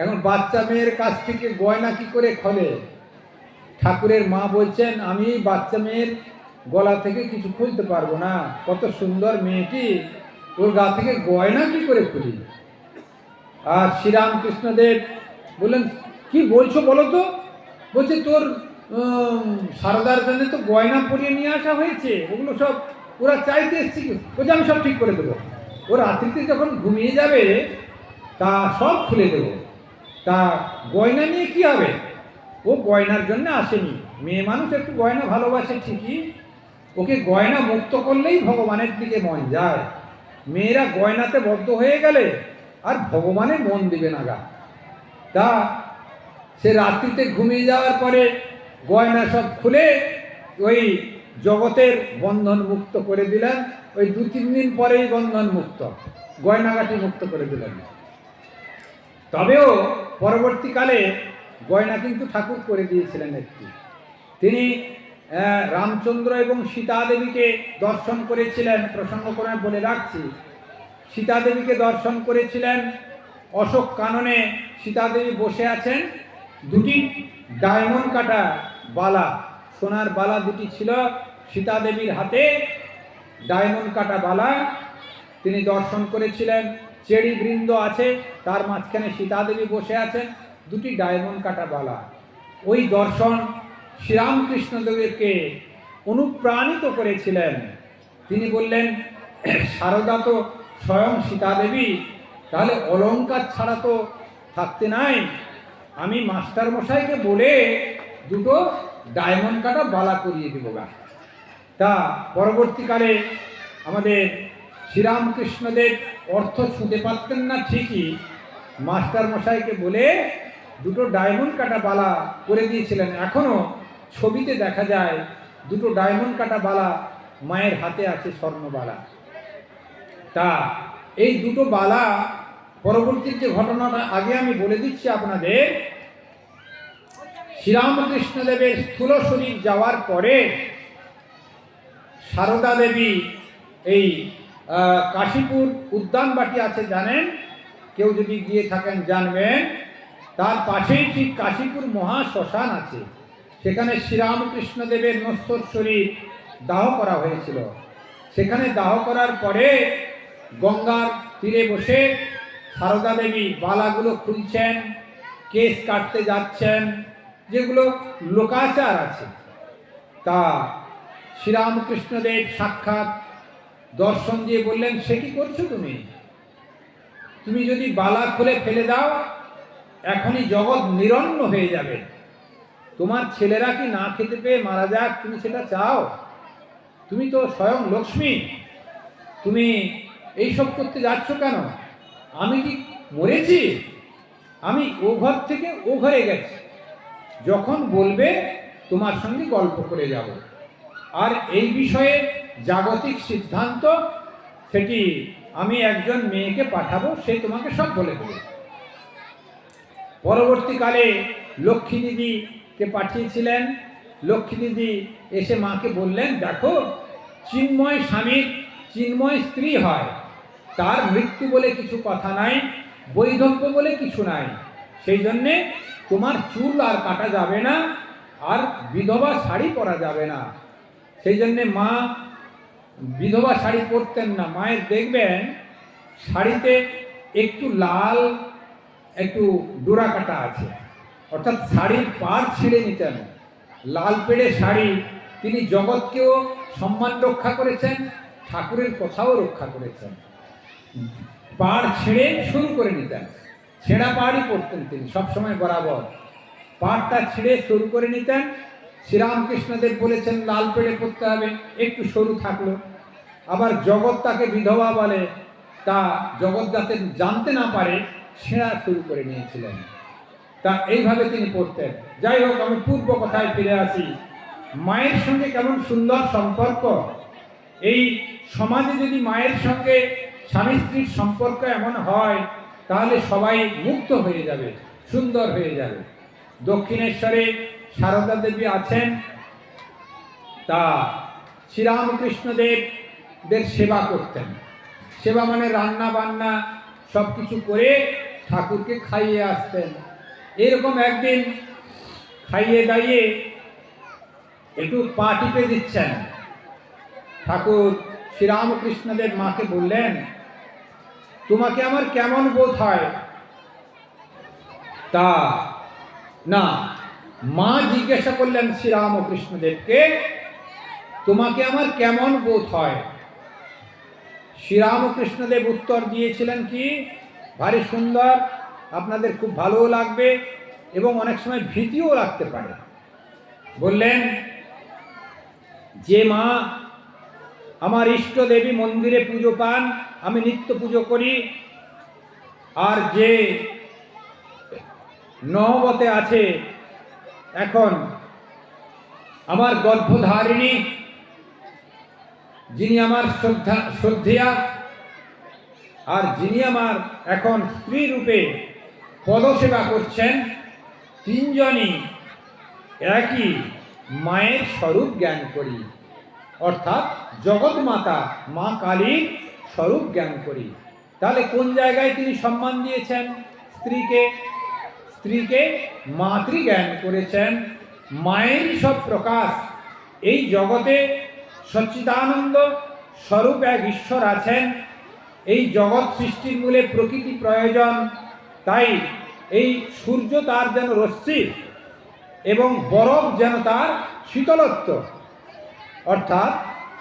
এখন বাচ্চা মেয়ের কাছ থেকে গয়না কি করে খোলে? ঠাকুরের মা বলছেন, আমি বাচ্চা মেয়ের গলা থেকে কিছু খুলতে পারবো না, কত সুন্দর মেয়েটি, ওর গা থেকে গয়না কি করে খুলি? আর শ্রীরামকৃষ্ণদেব বললেন, কি বলছো বলো তো? বলছে, তোর সারদার জন্য তো গয়না পরিয়ে নিয়ে আসা হয়েছে, ওগুলো সব ওরা চাইতে এসছে কি? বলছে, আমি সব ঠিক করে দেবো, ও রাত্রিতে যখন ঘুমিয়ে যাবে তা সব খুলে দেবো। তা গয়না নিয়ে কি হবে? ও গয়নার জন্য আসেনি, মেয়ে মানুষ একটু গয়না ভালোবাসে ঠিকই, ওকে গয়না মুক্ত করলেই ভগবানের দিকে মন যায়। মেয়েরা গয়নাতে বদ্ধ হয়ে গেলে আর ভগবানে মন দিবে না গা। তা সে রাত্রিতে ঘুমিয়ে যাওয়ার পরে গয়না সব খুলে ওই জগতের বন্ধন মুক্ত করে দিলেন। ওই 2-3 দিন পরেই বন্ধন মুক্ত, গয়নাগাটি মুক্ত করে দিলেন। তবেও পরবর্তীকালে গয়না কিন্তু ঠাকুর করে দিয়েছিলেন একটি। তিনি রামচন্দ্র এবং সীতা দেবীকে দর্শন করেছিলেন, প্রসঙ্গক্রমে বলে রাখছি। সীতা দেবীকে দর্শন করেছিলেন, অশোক কাননে সীতা দেবী বসে আছেন, দুটি ডায়মন্ড কাটা বালা, সোনার বালা দুটি ছিল সীতা দেবীর হাতে, ডায়মন্ড কাটা বালা তিনি দর্শন করেছিলেন। চেরি বৃন্দ আছে, তার মাঝখানে সীতা দেবী বসে আছেন, দুটি ডায়মন্ড কাটা বালা। ওই দর্শন শ্রীরামকৃষ্ণদেবকে অনুপ্রাণিত করেছিলেন। তিনি বললেন, সারদা তো স্বয়ং সীতা দেবী, তাহলে অলংকার ছাড়া তো থাকতে নাই, আমি মাস্টার মশাইকে বলে দুটো ডায়মন্ড কাটা বালা করিয়ে দেব গা। তা পরবর্তীকালে আমাদের শ্রীরামকৃষ্ণদেব অর্থ ছুঁতে পারতেন না ঠিকই, মাস্টার মশাইকে বলে দুটো ডায়মন্ড কাটা বালা করে দিয়েছিলেন। এখনও ছবিতে দেখা যায় দুটো ডায়মন্ড কাটা বালা মায়ের হাতে আছে, স্বর্ণবালা। তা এই দুটো বালা, পরবর্তীর যে ঘটনাটা আগে আমি বলে দিচ্ছি আপনাদের, শ্রীরামকৃষ্ণদেবের স্থূল শরীর যাওয়ার পরে সারদা দেবী এই কাশীপুর উদ্যানবাটি আছে জানেন, কেউ যদি গিয়ে থাকেন জানবেন, তার পাশেই ঠিক কাশীপুর মহাশ্মশান আছে, সেখানে শ্রীরামকৃষ্ণদেবের নশ্বর শরীর দাহ করা হয়েছিল। সেখানে দাহ করার পরে গঙ্গার তীরে বসে সারদা দেবী বালাগুলো খুলছেন, কেশ কাটতে যাচ্ছেন, যেগুলো লোকাচার আছে। তা শ্রীরামকৃষ্ণদেব সাক্ষাৎ দর্শন দিয়ে বললেন, সে কি করছো তুমি? তুমি যদি বালা খুলে ফেলে দাও, এখনই জগৎ নিরন্ন হয়ে যাবে। তোমার ছেলেরা কি না খেতে পেয়ে মারা যাক, তুমি সেটা চাও? তুমি তো স্বয়ং লক্ষ্মী, তুমি এইসব করতে যাচ্ছ কেন? আমি কি মরেছি? আমি ও ঘর থেকে ও ঘরে গেছি, যখন বলবে তোমার সঙ্গে গল্প করে যাব। আর এই বিষয়ে জাগতিক সিদ্ধান্ত, সেটি আমি একজন মেয়েকে পাঠাবো, সে তোমাকে সব বলে দেবে। পরবর্তীকালে লক্ষ্মী দিদিকে পাঠিয়েছিলেন। লক্ষ্মী দিদি এসে মাকে বললেন, দেখো, চিন্ময় স্বামীর চিন্ময় স্ত্রী হয়, তার মৃত্যু বলে কিছু কথা নাই, বৈধব্য বলে কিছু নাই, সেই জন্যে তোমার চুল আর কাটা যাবে না, আর বিধবা শাড়ি পরা যাবে না। সেই জন্যে মা বিধবা শাড়ি পরতেন না। মায়ের দেখবেন শাড়িতে একটু লাল, একটু ডোরা কাটা আছে, অর্থাৎ শাড়ির পাড় ছিঁড়ে নিতেন। লাল পেড়ে শাড়ি, তিনি জগৎকেও সম্মান রক্ষা করেছেন, ঠাকুরের কথাও রক্ষা করেছেন। পাড় ছিঁড়ে শুরু করে নিতেন, ছেঁড়া পাড়ই পরতেন তিনি সবসময় বরাবর। পাড়টা ছিঁড়ে শুরু করে নিতেন। শ্রীরামকৃষ্ণদেব বলেছেন লাল পেড়ে পরতে হবে, একটু সরু থাকলো। আবার জগৎ তাকে বিধবা বলে, তা জগৎ যাতে জানতে না পারে ছেঁড়া শুরু করে নিয়েছিলেন। তা এইভাবে তিনি পড়তেন। যাই হোক, আমি পূর্ব কথায় ফিরে আসি। মায়ের সঙ্গে কেমন সুন্দর সম্পর্ক। এই সমাজে যদি মায়ের সঙ্গে স্বামী স্ত্রীর সম্পর্ক এমন হয়, তাহলে সবাই মুক্ত হয়ে যাবে, সুন্দর হয়ে যাবে। দক্ষিণেশ্বরে সারদা দেবী আছেন, তা শ্রীরামকৃষ্ণদেবদের সেবা করতেন। সেবা মানে রান্না বান্না সব কিছু করে ঠাকুরকে খাইয়ে আসতেন। এরকম একদিন খাইয়ে দাইয়ে একটু পা টিপে দিচ্ছেন। ঠাকুর শ্রীরামকৃষ্ণদেব মাকে বললেন, তোমাকে আমার কেমন বোধ হয়? তা না, মা জিজ্ঞাসা করলেন শ্রীরামকৃষ্ণদেবকে, তোমাকে আমার কেমন বোধ হয়? শ্রীরামকৃষ্ণদেব উত্তর দিয়েছিলেন কি, ভারী সুন্দর, আপনাদের খুব ভালোও লাগবে এবং অনেক সময় ভীতিও লাগতে পারে। বললেন, যে মা আমার ইষ্ট দেবী মন্দিরে পুজো পান, আমি নিত্য পুজো করি, আর যে নহবতে আছে এখন আমার গর্ভধারিণী, যিনি আমার শ্রদ্ধেয়া, আর যিনি আমার এখন স্ত্রী রূপে পদসেবা করছেন, তিনজনই একই মায়ের স্বরূপ জ্ঞান করি, অর্থাৎ জগৎমাতা মা কালীর স্বরূপ জ্ঞান করি। তাহলে কোন জায়গায় তিনি সম্মান দিয়েছেন স্ত্রীকে? স্ত্রীকে মাতৃ জ্ঞান করেছেন। মায়ের সব প্রকাশ। এই জগতে সচ্চিদানন্দ স্বরূপ এক ঈশ্বর আছেন। এই জগৎ সৃষ্টির মূলে প্রকৃতি প্রয়োজন। তাই এই সূর্য তার যেন রশ্মি এবং বরফ যেন তার শীতলত্ব, অর্থাৎ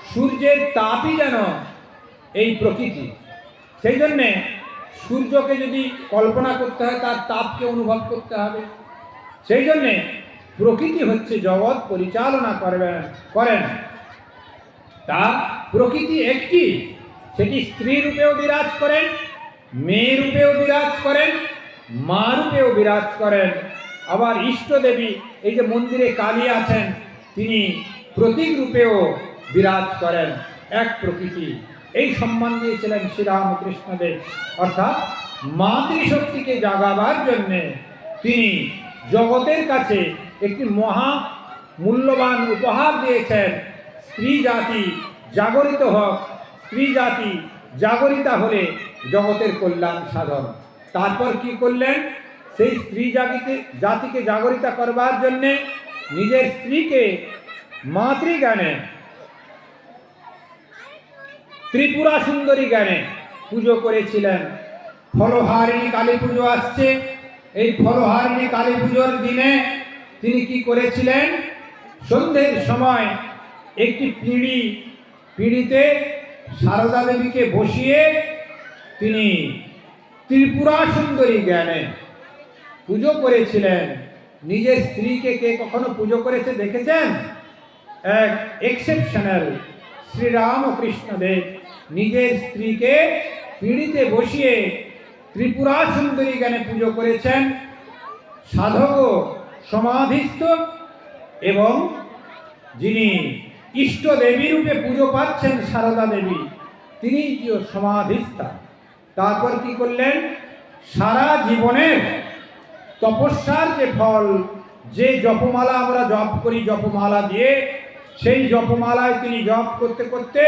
সূর্যের তাপই যেন এই প্রকৃতি। সেই জন্যে সূর্যকে যদি কল্পনা করতে হয়, তার তাপকে অনুভব করতে হবে। সেই জন্যে প্রকৃতি হচ্ছে জগৎ পরিচালনা করেন। তা প্রকৃতি একটি, সেটি স্ত্রী রূপেও বিরাজ করেন, মেয়ে রূপেও বিরাজ করেন, মা রূপেও বিরাজ করেন। আবার ইষ্টদেবী, এই যে মন্দিরে কালী আছেন, তিনি প্রতীক রূপেও বিরাজ করেন। এক প্রকৃতি। এই সম্মান দিয়েছিলেন শ্রীরামকৃষ্ণদেব। অর্থাৎ মাতৃশক্তিকে জাগাবার জন্যে তিনি জগতের কাছে একটি মহা মূল্যবান উপহার দিয়েছেন। স্ত্রী জাতি জাগরিত হোক, স্ত্রী জাতি জাগরিতা হলে জগতের কল্যাণ সাধন। তারপর কি করলেন? সেই স্ত্রী জাতিকে জাগরিতা করবার জন্যে নিজের স্ত্রীকে মাতৃজ্ঞানে, ত্রিপুরা সুন্দরী জ্ঞানে পুজো করেছিলেন। ফলহারিণী কালী পুজো আসছে। এই ফলহারিণী কালী পুজোর দিনে তিনি কি করেছিলেন? সন্ধ্যের সময় একটি পিঁড়িতে সারদা দেবীকে বসিয়ে তিনি ত্রিপুরা সুন্দরী জ্ঞানে পুজো করেছিলেন। নিজের স্ত্রীকে কে কখনো পুজো করেছে দেখেছেন? এক এক্সেপশনাল শ্রীরামকৃষ্ণদেব নিজের স্ত্রীকে পিঁড়িতে বসিয়ে ত্রিপুরা সুন্দরী জ্ঞানে পুজো করেছেন, সাধক সমাধিস্থ এবং যিনি ইষ্ট দেবী রূপে পুজো পাচ্ছেন সারদা দেবী, তিনি সমাধিস্থা। তারপর কি করলেন, সারা জীবনের তপস্যার যে ফল, যে জপমালা আমরা জপ করি জপমালা দিয়ে, সেই জপমালায় তিনি জপ করতে করতে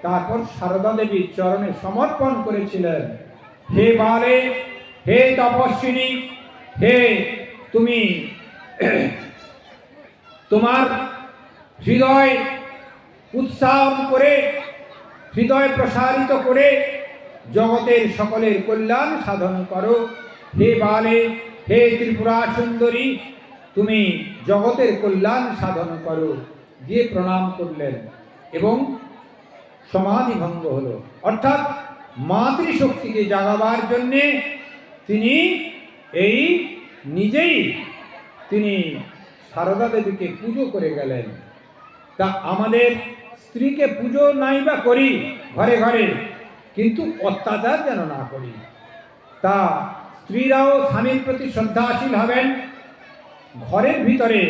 তারপর সারদা দেবীর চরণে সমর্পণ করেছিলেন। হে বালে, হে তপস্বিনী, হে তুমি তোমার হৃদয় উৎসাহ করে, হৃদয় প্রসারিত করে জগতের সকলের কল্যাণ সাধন করো। হে বালে, হে ত্রিপুরা সুন্দরী, তুমি জগতের কল্যাণ সাধন করো, দিয়ে প্রণাম করলেন এবং সমাধি ভঙ্গ হলো। অর্থাৎ মাতৃশক্তিকে জাগাবার জন্যে তিনি এই নিজেই তিনি সারদা দেবীকে পুজো করে গেলেন। তা আমাদের স্ত্রীকে পুজো নাই বা করি ঘরে ঘরে, কিন্তু অত্যাচার যেন না করি। তা স্ত্রীরাও স্বামীর প্রতি শ্রদ্ধাশীল হবেন। ঘরের ভিতরে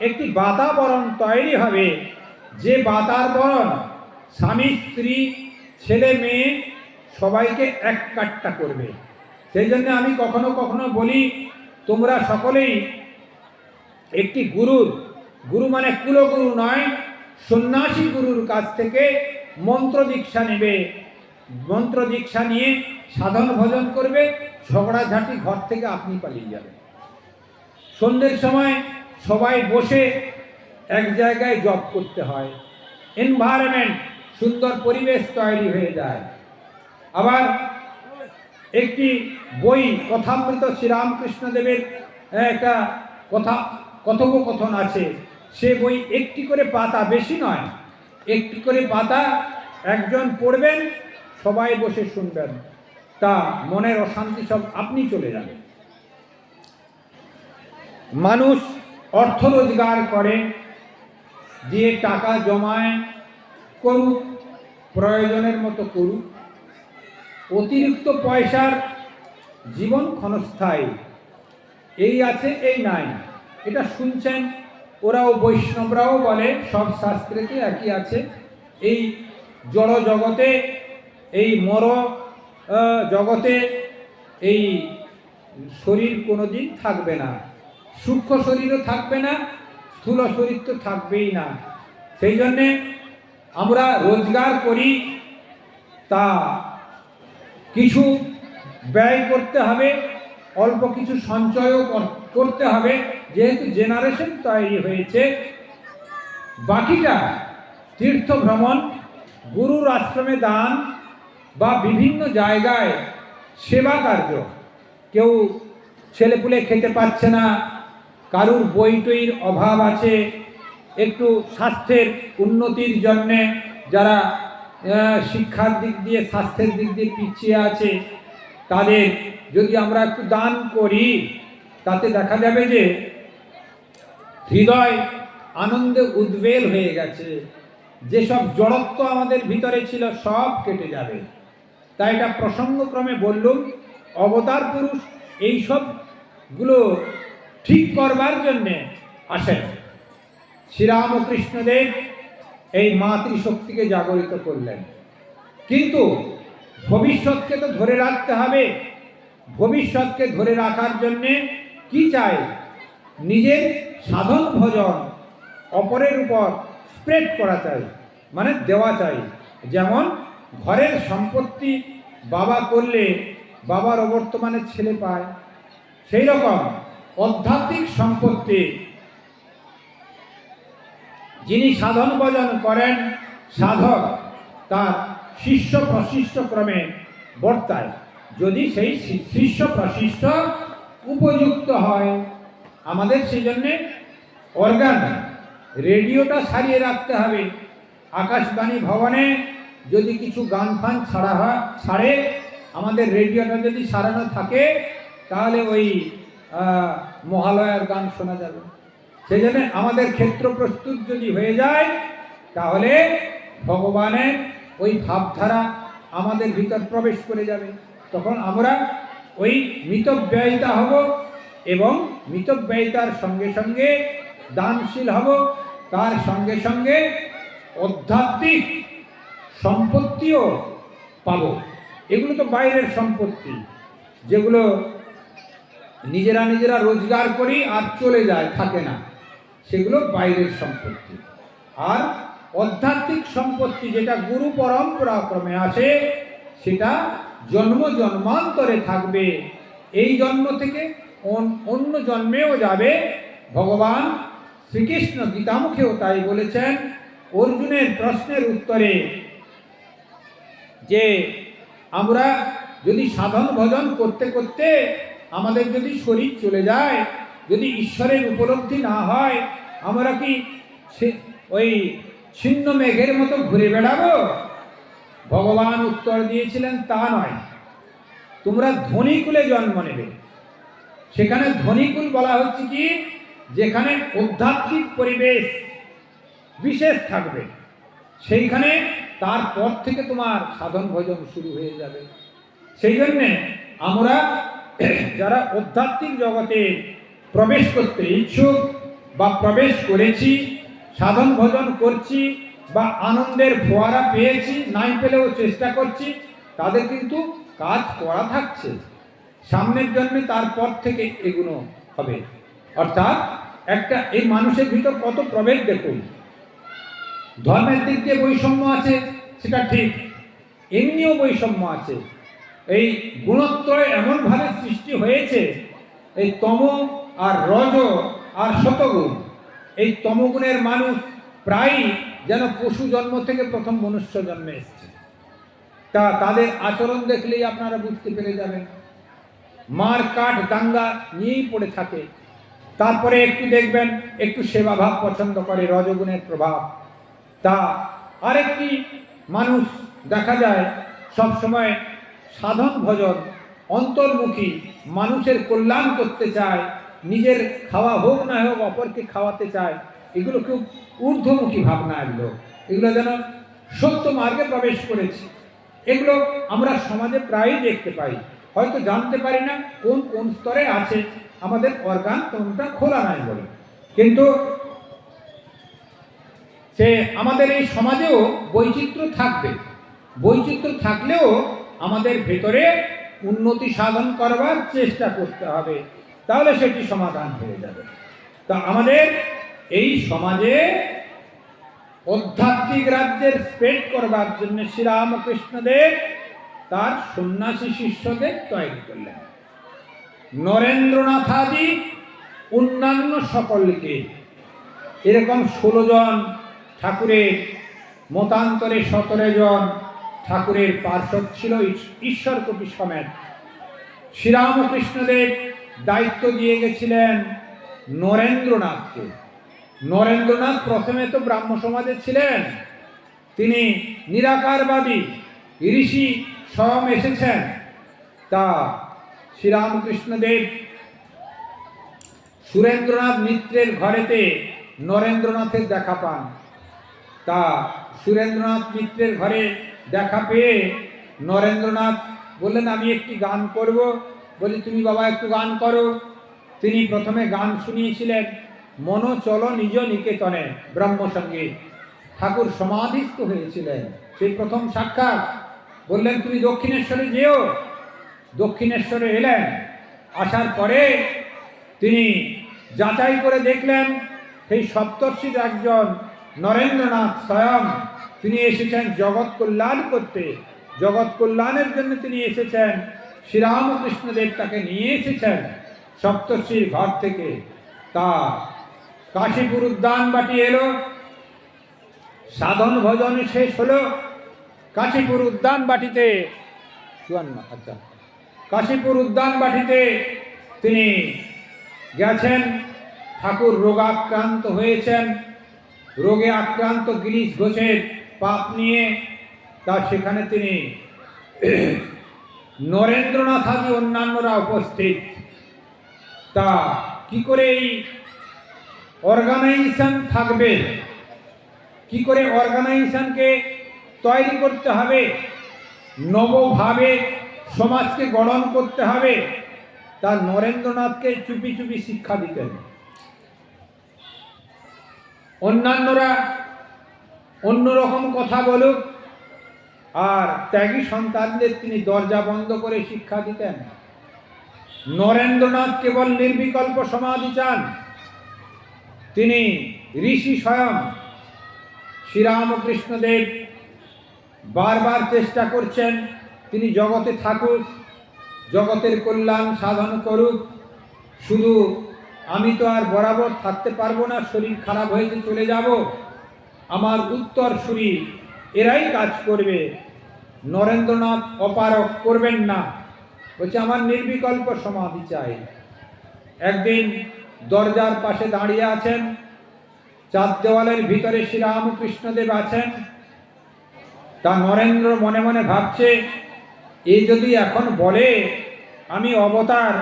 একটি বাতাবরণ তৈরি হবে, যে বাতাবরণ স্বামী স্ত্রী ছেলে মেয়ে সবাইকে এক কাট্টা করবে। সেই জন্য আমি কখনো কখনো বলি, তোমরা সকলেই একটি গুরু মানে কুলগুরু নয়, সন্ন্যাসী গুরুর কাছ থেকে মন্ত্র দীক্ষা নেবে। মন্ত্র দীক্ষা নিয়ে সাধন ভজন করবে, ঝগড়াঝাঁটি ঘর থেকে আপনি পালিয়ে যাবে। সন্ধ্যের সময় সবাই বসে এক জায়গায় জপ করতে হয়, এনভায়রনমেন্ট সুন্দর পরিবেশ তৈরি হয়ে যায়। আবার একটি বই কথামৃত শ্রীরামকৃষ্ণদেবের একটা কথোপকথন আছে, সে বই একটি করে পাতা, বেশি নয়, একটি করে পাতা একজন পড়বেন, সবাই বসে শুনবেন, তা মনের অশান্তি সব আপনি চলে যাবে। মানুষ অর্থ রোজগার করে, দিয়ে টাকা জমায়, করুক, প্রয়োজনের মতো করুক। অতিরিক্ত পয়সার জীবন ক্ষণস্থায়ী, এই আছে এই নাই, এটা শুনছেন। ওরাও বৈষ্ণবরাও বলে, সব শাস্ত্রেতে একই আছে, এই জড় জগতে, এই মর জগতে এই শরীর কোনোদিন থাকবে না, সূক্ষ্ম শরীরও থাকবে না, স্থূল শরীর তো থাকবেই না। সেই জন্যে আমরা রোজগার করি, তা কিছু ব্যয় করতে হবে, অল্প কিছু সঞ্চয়ও করতে হবে, যেহেতু জেনারেশন তৈরি হয়েছে। বাকিটা তীর্থ ভ্রমণ, গুরুর আশ্রমে দান বা বিভিন্ন জায়গায় সেবা কার্য। কেউ ছেলেপুলে খেতে পাচ্ছে না, কারুর বই টইর অভাব আছে, একটু স্বাস্থ্যের উন্নতির জন্যে যারা শিক্ষার দিক দিয়ে স্বাস্থ্যের দিক দিয়ে পিছিয়ে আছে, তাদের যদি আমরা একটু দান করি, তাতে দেখা যাবে যে হৃদয় আনন্দে উদ্বেল হয়ে গেছে, যেসব জড়ত্ব আমাদের ভিতরে ছিল সব কেটে যাবে। তাই এটা প্রসঙ্গক্রমে বললুম, অবতার পুরুষ এই সবগুলো ঠিক করবার জন্যে আসেন। শ্রীরামকৃষ্ণদেব এই মাতৃশক্তিকে জাগরিত করলেন, কিন্তু ভবিষ্যৎকে তো ধরে রাখতে হবে। ভবিষ্যৎকে ধরে রাখার জন্যে কি চাই? নিজের সাধন ভজন অপরের উপর স্প্রেড করা চাই, মানে দেওয়া চাই। যেমন ঘরের সম্পত্তি বাবা করলে বাবার অবর্তমানে ছেলে পায়, সেই রকম আধ্যাত্মিক সম্পত্তি যিনি সাধন ভজন করেন, সাধক তার শিষ্য প্রশিষ্য ক্রমে বর্তায়, যদি সেই শিষ্য প্রশিষ্য উপযুক্ত হয়। আমাদের সেই জন্যে অর্গান রেডিওটা সারিয়ে রাখতে হবে। আকাশবাণী ভবনে যদি কিছু গান ফান ছাড়ে, আমাদের রেডিওটা যদি সারানো থাকে, তাহলে ওই মহালয়ার গান শোনা যাবে। সেই জন্য আমাদের ক্ষেত্র প্রস্তুত যদি হয়ে যায়, তাহলে ভগবানের ওই ভাবধারা আমাদের ভিতর প্রবেশ করে যাবে। তখন আমরা ওই মিতব্যয়িতা হব এবং মিতব্যয়িতার সঙ্গে সঙ্গে দানশীল হব, তার সঙ্গে সঙ্গে আধ্যাত্মিক সম্পত্তিও পাব। এগুলো তো বাইরের সম্পত্তি, যেগুলো নিজেরা নিজেরা রোজগার করি আর চলে যায়, থাকে না, সেগুলো বাইরের সম্পত্তি। আর আধ্যাত্মিক সম্পত্তি যেটা গুরু পরম্পরা ক্রমে আসে, সেটা জন্ম জন্মান্তরে থাকবে। এই জন্ম থেকে অন্য জন্মেও যাবে। ভগবান শ্রীকৃষ্ণ গীতামুখেও তাই বলেছেন অর্জুনের প্রশ্নের উত্তরে, যে আমরা যদি সাধন ভজন করতে করতে আমাদের যদি শরীর চলে যায়, যদি ঈশ্বরের উপলব্ধি না হয়, আমরা কি ওই ছিন্ন মেঘের মতো ঘুরে বেড়াবো? ভগবান উত্তর দিয়েছিলেন, তা নয়, তোমরা ধনীকুলে জন্ম নেবে। সেখানে ধনীকুল বলা হচ্ছে কি, যেখানে আধ্যাত্মিক পরিবেশ বিশেষ থাকবে, সেইখানে তারপর থেকে তোমার সাধন ভজন শুরু হয়ে যাবে। সেই জন্যে আমরা যারা আধ্যাত্মিক জগতে প্রবেশ করতে ইচ্ছুক বা প্রবেশ করেছি, সাধন ভজন করছি বা আনন্দের ফোয়ারা পেয়েছি, নাই পেলেও চেষ্টা করছি, তাদের কিন্তু কাজ করা থাকছে। সামনের জন্মে তারপর থেকে এগুলো হবে। অর্থাৎ একটা এই মানুষের ভিতর কত প্রভেদ দেখুন। ধর্মের দিক দিয়ে বৈষম্য আছে, সেটা ঠিক, এমনিও বৈষম্য আছে। এই গুণত্রয় এমনভাবে সৃষ্টি হয়েছে, এই তম আর রজ আর শতগুণ, এই তমগুণের মানুষ প্রায়ই যেন পশু জন্ম থেকে প্রথম মনুষ্য জন্মে এসছে। তাদের আচরণ দেখলেই আপনারা বুঝতে পেরে যাবেন। মার কাঠ দাঙ্গা নিয়েই পড়ে থাকে। তারপরে একটু দেখবেন একটু সেবাভাব পছন্দ করে, রজগুণের প্রভাব। তা আরেকটি মানুষ দেখা যায় সবসময় সাধন ভজন অন্তর্মুখী, মানুষের কল্যাণ করতে চায়, নিজের খাওয়া হোক না হোক অপরকে খাওয়াতে চায়। এগুলো খুব ঊর্ধ্বমুখী ভাবনা। এগুলো যেন সত্য মার্গে প্রবেশ করেছে। এগুলো আমরা সমাজে প্রায়ই দেখতে পাই, হয়তো জানতে পারি না কোন কোন স্তরে আছে, আমাদের অর্গান কোনটা খোলা নাই বলে। কিন্তু সে আমাদের এই সমাজেও বৈচিত্র্য থাকবে। বৈচিত্র্য থাকলেও আমাদের ভেতরে উন্নতি সাধন করবার চেষ্টা করতে হবে, তাহলে সেটি সমাধান হয়ে যাবে। তা আমাদের এই সমাজে আধ্যাত্মিক রাজ্যের স্প্রেড করবার জন্য শ্রীরামকৃষ্ণদেব তার সন্ন্যাসী শিষ্যদের তৈরি করলেন। নরেন্দ্রনাথাদি অন্যান্য সকলকে, এরকম 16 জন ঠাকুরের মতান্তরে 17 জন ঠাকুরের পার্ষদ ছিল ঈশ্বরকোটি সমেত। শ্রীরামকৃষ্ণদেব দায়িত্ব দিয়ে গেছিলেন নরেন্দ্রনাথকে। নরেন্দ্রনাথ প্রথমে তো ব্রাহ্ম সমাজে ছিলেন, তিনি নিরাকারবাদী ঋষি স্বয়ং এসেছেন। তা শ্রীরামকৃষ্ণদেব সুরেন্দ্রনাথ মিত্রের ঘরেতে নরেন্দ্রনাথের দেখা পান। তা সুরেন্দ্রনাথ মিত্রের ঘরে দেখা পেয়ে নরেন্দ্রনাথ বললেন, আমি একটি গান করব। বলি, তুমি বাবা একটু গান করো। তিনি প্রথমে গান শুনিয়েছিলেন মন চলো নিজ নিকেতনে ব্রহ্মসঙ্গীত। ঠাকুর সমাধিস্থ হয়েছিলেন, সেই প্রথম সাক্ষাৎ। বললেন, তুমি দক্ষিণেশ্বরে যেও। দক্ষিণেশ্বরে এলেন। আসার পরে তিনি যাচাই করে দেখলেন সেই সপ্তর্ষির একজন নরেন্দ্রনাথ স্বয়ং, তিনি এসেছেন জগৎ কল্যাণ করতে। জগৎ কল্যাণের জন্য তিনি এসেছেন। শ্রীরামকৃষ্ণদেব তাকে নিয়ে এসেছেন সপ্তর্ষির ঘর থেকে। তা কাশীপুর উদ্যান বাটি এলো, সাধন ভজন শেষ হলো। কাশীপুর উদ্যান বাটিতে কাশীপুর উদ্যান বাটিতে তিনি গেছেন। ঠাকুর রোগাক্রান্ত হয়েছেন, রোগে আক্রান্ত গিরিশ ঘোষের পাপ নিয়ে। তা সেখানে তিনি নরেন্দ্রনাথ আদি অন্যান্যরা উপস্থিত। তা কি করে এই অর্গানাইজেশন থাকবে, কি করে অর্গানাইজেশনকে তৈরি করতে হবে, নবভাবে সমাজকে গঠন করতে হবে, তা নরেন্দ্রনাথকে চুপি চুপি শিক্ষা দিতেন। অন্যান্যরা অন্যরকম কথা বলুক, আর ত্যাগী সন্তানদের তিনি দরজা বন্ধ করে শিক্ষা দিতেন। নরেন্দ্রনাথ কেবল নির্বিকল্প সমাধি চান। তিনি ঋষি স্বয়ং। শ্রীরামকৃষ্ণদেব বারবার চেষ্টা করছেন তিনি জগতে থাকুক, জগতের কল্যাণ সাধন করুক। শুধু আমি তো আর বরাবর থাকতে পারবো না, শরীর খারাপ হয়েছে চলে যাব, আমার উত্তরসূরি এরাই কাজ করবে। নরেন্দ্রনাথ অপারক করবেন না, বলছে আমার নির্বিকল্প সমাধি চাই। একদিন দরজার পাশে দাঁড়িয়ে আছেন, চার দেওয়ালের ভিতরে শ্রীরামকৃষ্ণদেব আছেন। তা নরেন্দ্র মনে মনে ভাবছে, এ যদি এখন বলে আমি অবতার,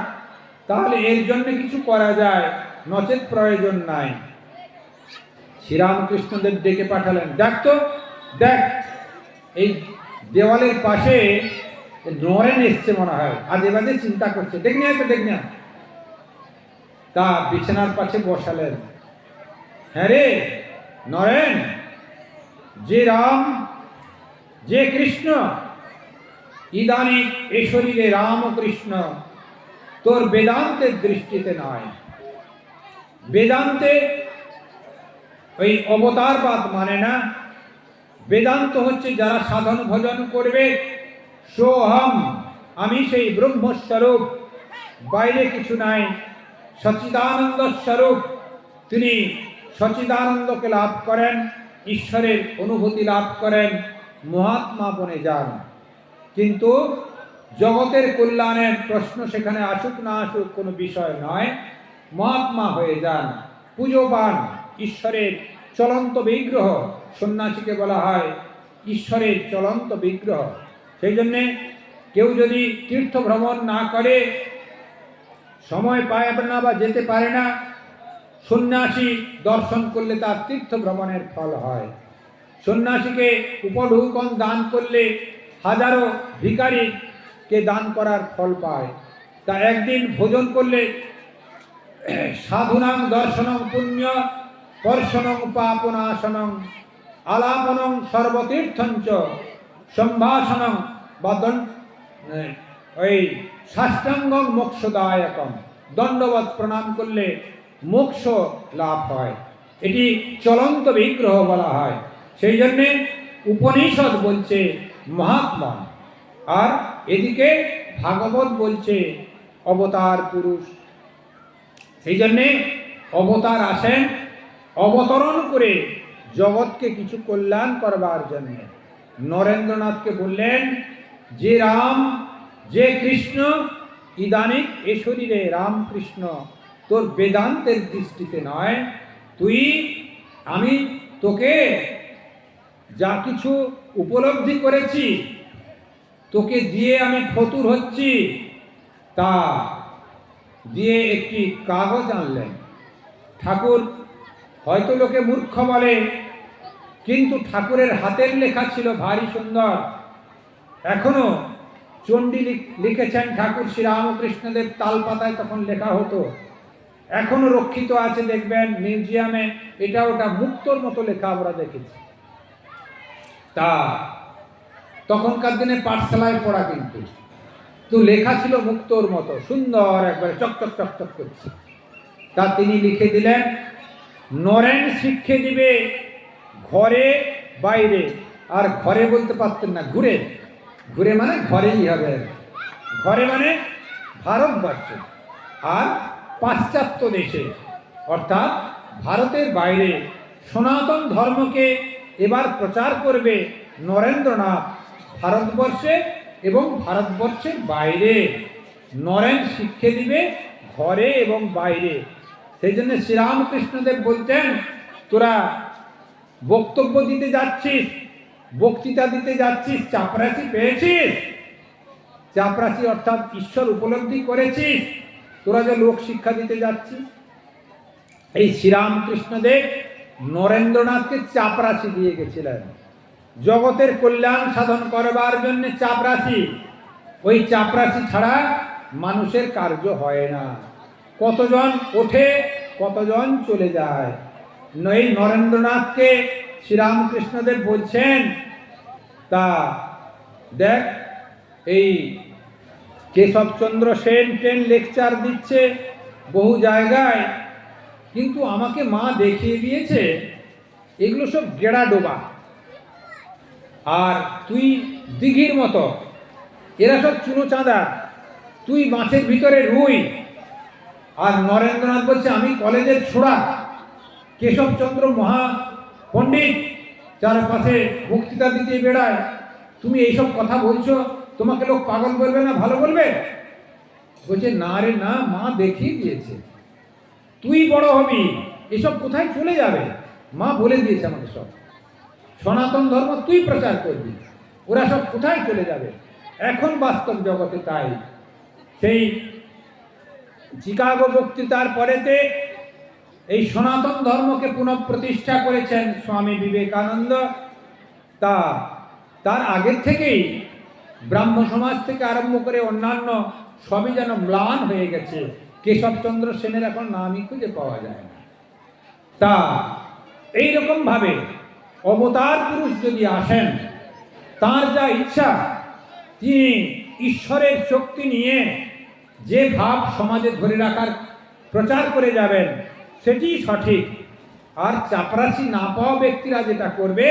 তাহলে এর জন্য কিছু করা যায়, নচেত প্রয়োজন নাই। শ্রীরামকৃষ্ণদেব ডেকে পাঠালেন, দেখ তো, দেখ এই দেওয়ালের পাশে নরেন এসছে মনে হয়, আজে বাজে চিন্তা করছে, দেখ নিয়ে তো দেখ না। তা বিছানার পাশে বসালেন। হ্যাঁ রে নরেন, যে রাম যে কৃষ্ণ, ইদানিং এ শরীরে রামকৃষ্ণ, তোর বেদান্তের দৃষ্টিতে নয়। বেদান্তে ওই অবতারবাদ মানে না। বেদান্ত হচ্ছে যারা সাধন ভজন করবে, সোহম, আমি সেই ব্রহ্মস্বরূপ, বাইরে কিছু নাই, সচ্চিদানন্দ স্বরূপ। তিনি সচ্চিদানন্দকে লাভ করেন, ঈশ্বরের অনুভূতি লাভ করেন, মহাত্মা বনে যান। কিন্তু জগতের কল্যাণের প্রশ্ন সেখানে আসুক না আসুক কোনো বিষয় নয়, মহাত্মা হয়ে যান, পুজোবান, ঈশ্বরের চলন্ত বিগ্রহ। সন্ন্যাসীকে বলা হয় ঈশ্বরের চলন্ত বিগ্রহ। সেই জন্যে কেউ যদি তীর্থ ভ্রমণ না করে, সময় পায় না বা যেতে পারে না, সন্ন্যাসী দর্শন করলে তার তীর্থ ভ্রমণের ফল হয়। সন্ন্যাসীকে উপঢৌকন দান করলে হাজারো ভিখারিকে দান করার ফল পায়। তা একদিন ভোজন করলে সাধুনাং দর্শনং পুণ্য, পর্শনং পাপনাশনং, আলাপনং সর্বতীর্থঞ্চ, সম্ভাষণং বা ওই সাষ্টাঙ্গং মোক্ষদায়কম, দণ্ডবত প্রণাম করলে মোক্ষ লাভ হয়। এটি চলন্ত বিগ্রহ বলা হয়। সেই জন্যে উপনিষদ বলছে মহাত্মা, আর এদিকে ভাগবত বলছে অবতার পুরুষ। সেই জন্যে অবতার আসেন অবতরণ করে জগৎকে কিছু কল্যাণ করবার জন্য। নরেন্দ্রনাথকে বললেন, যে রাম যে কৃষ্ণ, ইদানিং এ শরীরে রামকৃষ্ণ, তোর বেদান্তের দৃষ্টিতে নয়। তুই, আমি তোকে যা কিছু উপলব্ধি করেছি, তোকে দিয়ে আমি ফতুর হচ্ছি, তা দিয়ে একটি কাগজ আনলেন। ঠাকুর হয়তো লোকে মূর্খ বলে, কিন্তু ঠাকুরের হাতের লেখা ছিল ভারী সুন্দর। এখনো চণ্ডী লিখেছেন ঠাকুর শ্রীরামকৃষ্ণদেব, তালপাতায় তখন লেখা হতো, এখনো রক্ষিত আছে, দেখবেন মিউজিয়ামে, এটা ওটা মুক্তোর মতো লেখা আমরা দেখেছি। তা তখনকার দিনে পাঠশালায় পড়া, কিন্তু তো লেখা ছিল মুক্তোর মতো সুন্দর, একবারে চকচক চকচক করছে। তা তিনি লিখে দিলেন, নরেন শিক্ষে দিবে ঘরে বাইরে। আর ঘরে বলতে পারতেন না, ঘুরে, ঘুরে মানে ঘরেই হবে। ঘরে মানে ভারতবর্ষে, আর পাশ্চাত্য দেশে, অর্থাৎ ভারতের বাইরে সনাতন ধর্মকে এবার প্রচার করবে নরেন্দ্রনাথ, ভারতবর্ষে এবং ভারতবর্ষের বাইরে। নরেন শিক্ষা দিবে ঘরে এবং বাইরে। সেই জন্য শ্রীরামকৃষ্ণদেব বলতেন, তোরা বক্তব্য দিতে যাচ্ছিস, বক্তৃতা দিতে যাচ্ছিস, চাপরাশি পেয়েছিস, চাপরাশি অর্থাৎ ঈশ্বর উপলব্ধি করেছিস, তোরা যে লোক শিক্ষা দিতে যাচ্ছিস। এই শ্রীরামকৃষ্ণদেব নরেন্দ্রনাথকে চাপরাশি দিয়ে গেছিলেন, জগতের কল্যাণ সাধন করবার জন্য চাপরাশি। ওই চাপরাশি ছাড়া মানুষের কার্য হয় না। কতজন ওঠে, কতজন চলে যায়। এই নরেন্দ্রনাথকে শ্রীরামকৃষ্ণদেব বলছেন, তা দেখ, এই কেশবচন্দ্র সেন লেকচার দিচ্ছে বহু জায়গায়, কিন্তু আমাকে মা দেখিয়ে দিয়েছে এগুলো সব গেড়া ডোবা, আর তুই দিঘির মতো, এরা সব চুনো চাঁদা, তুই মাছের ভিতরে রুই। আর নরেন্দ্রনাথ বলছে আমি কলেজের ছোড়া, কেশবচন্দ্র মহা পণ্ডিত চারপাশে বক্তৃতা দিতে বেড়ায়, তুমি এইসব কথা বলছো, তোমাকে লোক পাগল বলবে না ভালো বলবে? বলছে না রে না, মা দেখিয়ে দিয়েছে, তুই বড় হবি, এসব কোথায় চলে যাবে, মা বলে দিয়েছে আমাকে সব, সনাতন ধর্ম তুই প্রচার করবি, ওরা সব কোথায় চলে যাবে। এখন বাস্তব জগতে তাই। সেই চিকাগো বক্তৃতার পরেতে এই সনাতন ধর্মকে পুনঃপ্রতিষ্ঠা করেছেন স্বামী বিবেকানন্দ। তার আগের থেকেই ব্রাহ্ম সমাজ থেকে আরম্ভ করে অন্যান্য সবই যেন ম্লান হয়ে গেছে। কেশবচন্দ্র সেনের এখন নামই খুঁজে পাওয়া যায় না। তা এইরকম ভাবে অবতার পুরুষ যদি আসেন, তার যা ইচ্ছা, তিনি ঈশ্বরের শক্তি নিয়ে যে ভাব সমাজে ধরে রাখার প্রচার করে যাবেন, সেটি সঠিক। আর চাপরাশি না পাওয়া ব্যক্তিরা যেটা করবে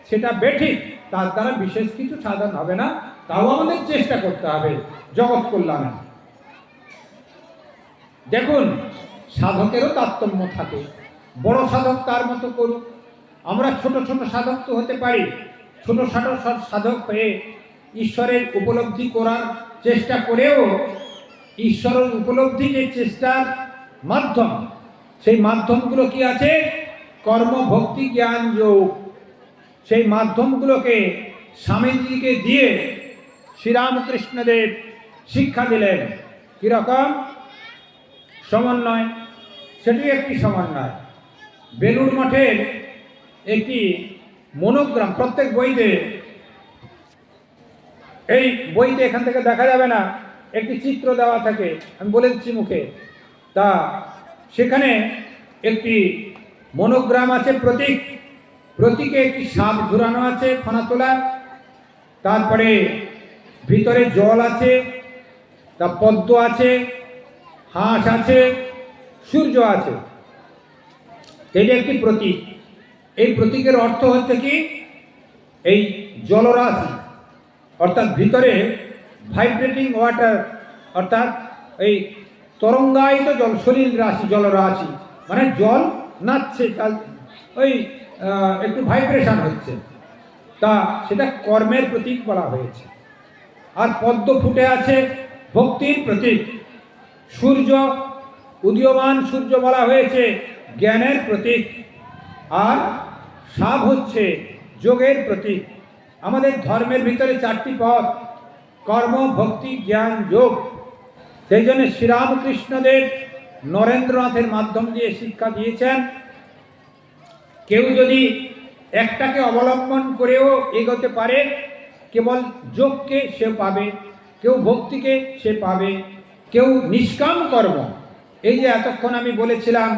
সেটা বেঠিক, তার দ্বারা বিশেষ কিছু সাধন হবে না। তাও আমাদের চেষ্টা করতে হবে জগৎ কল্যাণে। দেখুন, সাধকেরও তারতম্য থাকে। বড় সাধক তার মতো করুক, আমরা ছোট ছোট সাধক তো হতে পারি। ছোট খাটো সাধক হয়ে ঈশ্বরের উপলব্ধি করার চেষ্টা করেও ঈশ্বরের উপলব্ধি যে চেষ্টার মাধ্যম, সেই মাধ্যমগুলো কি আছে? কর্ম, ভক্তি, জ্ঞান, যোগ। সেই মাধ্যমগুলোকে স্বামীজিকে দিয়ে শ্রীরামকৃষ্ণদেব শিক্ষা দিলেন। কীরকম? সমন্বয়, সেটি একটি সমন্বয়। বেলুড় মঠের একটি মনোগ্রাম, প্রত্যেক বইতে, এই বইতে এখান থেকে দেখা যাবে না, একটি চিত্র দেওয়া থাকে, আমি বলে দিচ্ছি মুখে। তা সেখানে একটি মনোগ্রাম আছে, প্রতীক, প্রতীকে একটি সাপ ঘুরানো আছে, ফনা তোলা, তারপরে ভিতরে জল আছে, তা পদ্ম আছে, হাঁস আছে, সূর্য আছে। এটা একটি প্রতীক। এই প্রতীকের অর্থ হচ্ছে কি? এই জলরাশি, অর্থাৎ ভিতরে ভাইব্রেটিং ওয়াটার, অর্থাৎ এই তরঙ্গায়িত জল, সলিল রাশি, জলরাশি, মানে জল নাচছে, ওই একটু ভাইব্রেশন হচ্ছে, তা সেটা কর্মের প্রতীক বলা হয়েছে। আর পদ্ম ফুটে আছে, ভক্তির প্রতীক। সূর্য, উদীয়মান সূর্য বলা হয়েছে, জ্ঞানের প্রতীক। আর সাপ হচ্ছে যোগের প্রতীক। আমাদের ধর্মের ভিতরে চারটি পথ: কর্ম, ভক্তি, জ্ঞান, যোগ। সেই জন্য শ্রীরামকৃষ্ণদেব নরেন্দ্রনাথের মাধ্যম দিয়ে শিক্ষা দিয়েছেন। কেউ যদি একটাকে অবলম্বন করেও এগোতে পারে, কেবল যোগকে সে পাবে, কেউ ভক্তিকে সে পাবে, কেউ নিষ্কাম কর্ম। এই যে এতক্ষণ আমি বলেছিলাম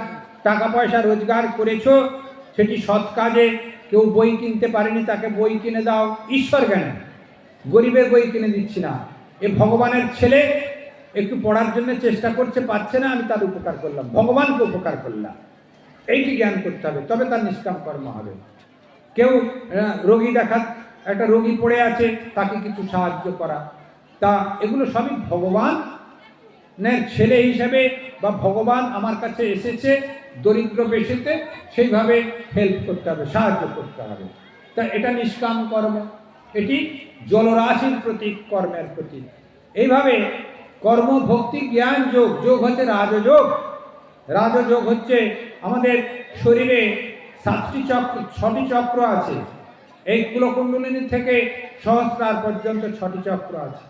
টাকা পয়সা রোজগার করেছো, সেটি সৎ কাজে। কেউ বই কিনতে পারেনি, তাকে বই কিনে দাও, ঈশ্বর জ্ঞানে। গরিবের বই কিনে দিচ্ছি না, এ ভগবানের ছেলে একটু পড়ার জন্য চেষ্টা করছে, পাচ্ছে না, আমি তার উপকার করলাম, ভগবানকে উপকার করলাম। এইটি জ্ঞান করতে হবে, তবে তার নিষ্কাম কর্ম হবে। কেউ রোগী দেখার, একটা রোগী পড়ে আছে, তাকে কিছু সাহায্য করা, তা এগুলো সবই ভগবানের ছেলে হিসেবে, বা ভগবান আমার কাছে এসেছে দরিদ্র বেশেতে, সেইভাবে হেল্প করতে হবে, সাহায্য করতে হবে। তা এটা নিষ্কাম কর্ম, এটি জলরাশির প্রতীক, কর্মের প্রতীক। এইভাবে কর্ম, ভক্তি, জ্ঞান, যোগ। যোগ হচ্ছে রাজযোগ। রাজযোগ হচ্ছে আমাদের শরীরে 7টি চক্র, 6টি চক্র আছে। এই কুলকুণ্ডলিনী থেকে সহস্রার পর্যন্ত 6টি চক্র আছে।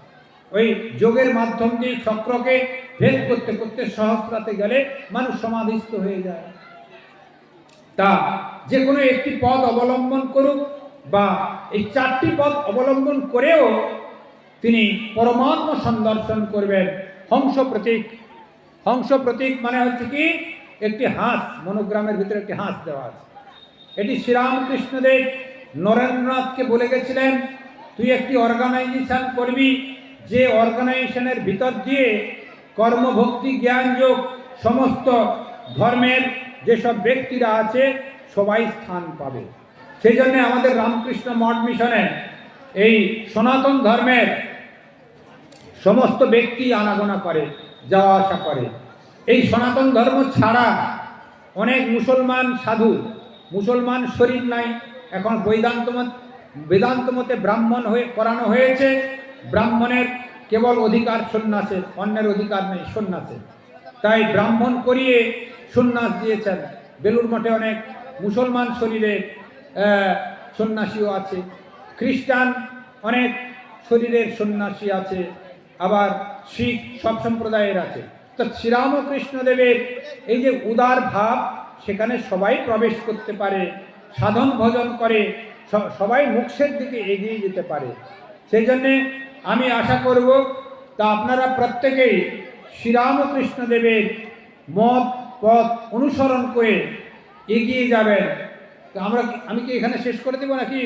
ওই যোগের মাধ্যম দিয়ে চক্রকে ভেদ করতে করতে সহস্রাতে গেলে মানুষ সমাধিস্থ হয়ে যায়। তা যে কোনো একটি পথ অবলম্বন করুক, বা এই 4টি পথ অবলম্বন করেও তিনি পরমাত্ম সন্দর্শন করবেন। হংস প্রতীক, হংস প্রতীক মানে হচ্ছে কি একটি হাঁস, মনোগ্রামের ভিতরে একটি হাঁস দেওয়া আছে। এটি শ্রীরামকৃষ্ণদেব নরেন্দ্রনাথকে বলে গেছিলেন, তুই একটি অর্গানাইজেশন করবি, যে অর্গানাইজেশনের ভিতর দিয়ে কর্মভক্তি জ্ঞানযোগ সমস্ত ধর্মের যেসব ব্যক্তিরা আছে সবাই স্থান পাবে। সেই জন্য আমাদের রামকৃষ্ণ মঠ মিশনে এই সনাতন ধর্মের সমস্ত ব্যক্তি আনাগোনা করে, যাওয়া আসা করে। এই সনাতন ধর্ম ছাড়া অনেক মুসলমান সাধু, মুসলমান শরীর নাই, এখন বেদান্ত মতে ব্রাহ্মণ হয়ে করানো হয়েছে। ব্রাহ্মণের কেবল অধিকার সন্ন্যাসের, অন্যের অধিকার নেই সন্ন্যাসের। তাই ব্রাহ্মণ করিয়ে সন্ন্যাস দিয়েছেন। বেলুড় মঠে অনেক মুসলমান শরীরের সন্ন্যাসীও আছে, খ্রিস্টান অনেক শরীরের সন্ন্যাসী আছে, আবার শিখ সব সম্প্রদায়ের আছে। তো শ্রীরামকৃষ্ণদেবের এই যে উদার ভাব, সেখানে সবাই প্রবেশ করতে পারে, সাধন ভজন করে সবাই মোক্ষের দিকে এগিয়ে যেতে পারে। সেই জন্যে আমি আশা করব তা আপনারা প্রত্যেকেই শ্রীরামকৃষ্ণদেবের মত পথ অনুসরণ করে এগিয়ে যাবেন। তো আমি কি এখানে শেষ করে দেবো নাকি?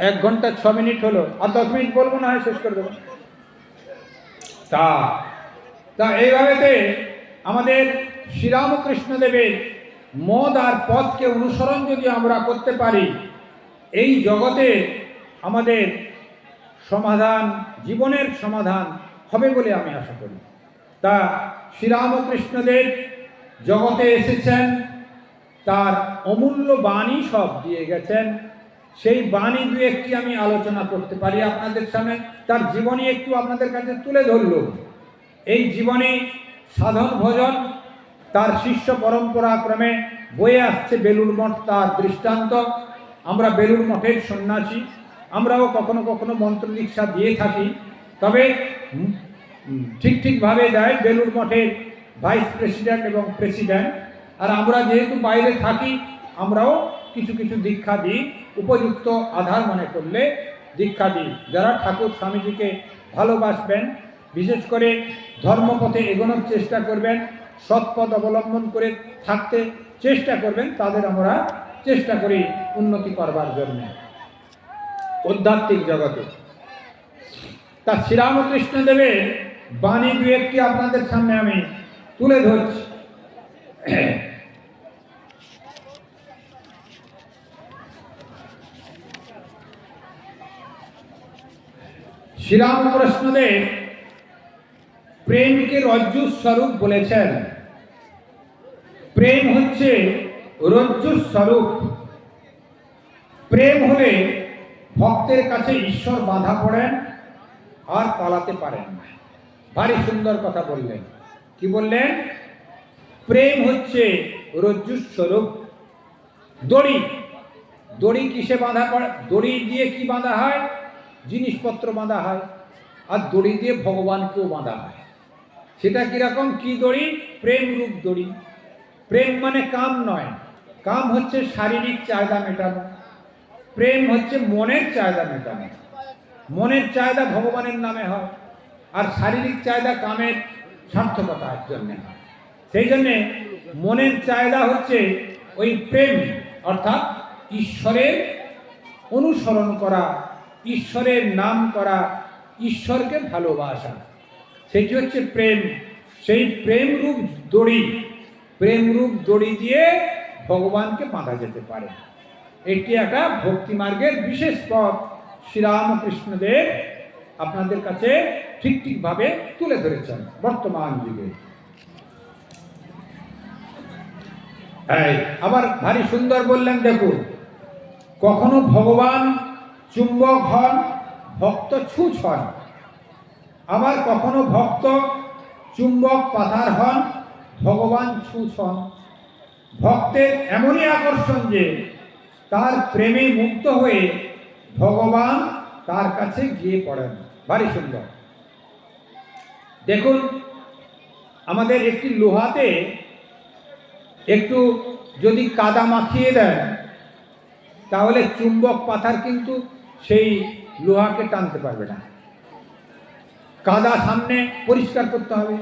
1 ঘন্টা 6 মিনিট হলো, আর 10 মিনিট বলবো, না হয় শেষ করে দেবো। তা এইভাবেতে আমাদের শ্রীরামকৃষ্ণদেবের মত আর পথকে অনুসরণ যদি আমরা করতে পারি, এই জগতে আমাদের সমাধান, জীবনের সমাধান হবে বলে আমি আশা করি। তা শ্রীরামকৃষ্ণদেব জগতে এসেছেন, তার অমূল্য বাণী সব দিয়ে গেছেন। সেই বাণী দু একটি আমি আলোচনা করতে পারি আপনাদের সামনে। তার জীবনী একটু আপনাদের কাছে তুলে ধরল। এই জীবনী সাধন ভজন তার শিষ্য পরম্পরা ক্রমে বয়ে আসছে বেলুড় মঠ তার দৃষ্টান্ত। আমরা বেলুড় মঠের সন্ন্যাসী, আমরাও কখনো কখনো মন্ত্র দীক্ষা দিয়ে থাকি, তবে ঠিকভাবে দেয় বেলুড় মঠের ভাইস প্রেসিডেন্ট এবং প্রেসিডেন্ট। আর আমরা যেহেতু বাইরে থাকি, আমরাও কিছু কিছু দীক্ষা দিই, উপযুক্ত আধার মনে করলে দীক্ষা দিই। যারা ঠাকুর স্বামীজিকে ভালোবাসবেন, বিশেষ করে ধর্মপথে এগোনোর চেষ্টা করবেন, সৎপথ অবলম্বন করে থাকতে চেষ্টা করবেন, তাদের আমরা চেষ্টা করি উন্নতি করবার জন্য আধ্যাত্মিক জগতে। তা শ্রীরামকৃষ্ণদেবের বাণী দু একটি আপনাদের সামনে আমি তুলে ধরছি। শ্রীরামকৃষ্ণদেব প্রেমকে রজ্জু স্বরূপ বলেছেন। প্রেম হচ্ছে রজ্জু স্বরূপ। প্রেম হলে ভক্তের কাছে ঈশ্বর বাধা পড়েন আর পালাতে পারেন না। ভারী সুন্দর কথা বললেন। কি বললেন? প্রেম হচ্ছে রজ্জু স্বরূপ। দড়ি, দড়ি কিসে বাঁধা পড়ে? দড়ি দিয়ে কি বাঁধা হয়? জিনিসপত্র বাঁধা হয়, আর দড়ি দিয়ে ভগবানকেও বাঁধা হয়। সেটা কিরকম? কি দড়ি? প্রেম রূপ দড়ি। প্রেম মানে কাম নয়, কাম হচ্ছে শারীরিক চাহিদা মেটানো, প্রেম হচ্ছে মনের চাহিদা মেটানো। মনের চাহিদা ভগবানের নামে হয়, আর শারীরিক চাহিদা কামের সার্থকতার জন্যে হয়। সেই জন্যে মনের চাহিদা হচ্ছে ওই প্রেম, অর্থাৎ ঈশ্বরের অনুসরণ করা, ঈশ্বরের নাম করা, ঈশ্বরকে ভালোবাসা, সেটি হচ্ছে প্রেম। সেই প্রেম রূপ দড়ি, প্রেম রূপ দড়ি দিয়ে ভগবানকে বাঁধা যেতে পারে। এটি একটা ভক্তি মার্গের বিশেষ পথ শ্রীরামকৃষ্ণদেব আপনাদের কাছে ঠিকভাবে তুলে ধরেছেন বর্তমান যুগে। আবার ভারী সুন্দর বললেন, দেখুন, কখনো ভগবান চুম্বক হন, ভক্ত ছুঁচ হন, আবার কখনো ভক্ত চুম্বক পাথার হন, ভগবান ছুঁচ হন। ভক্তের এমনই আকর্ষণ যে তার প্রেমে মুক্ত হয়ে ভগবান তার কাছে গিয়ে পড়েন। ভারী সুন্দর। দেখুন, আমাদের একটি লোহাতে একটু যদি কাদা মাখিয়ে দেন, তাহলে চুম্বক পাথার কিন্তু সেই লোহাকে টানতে পারবে না। কাদা সামনে পরিষ্কার করতে হবে,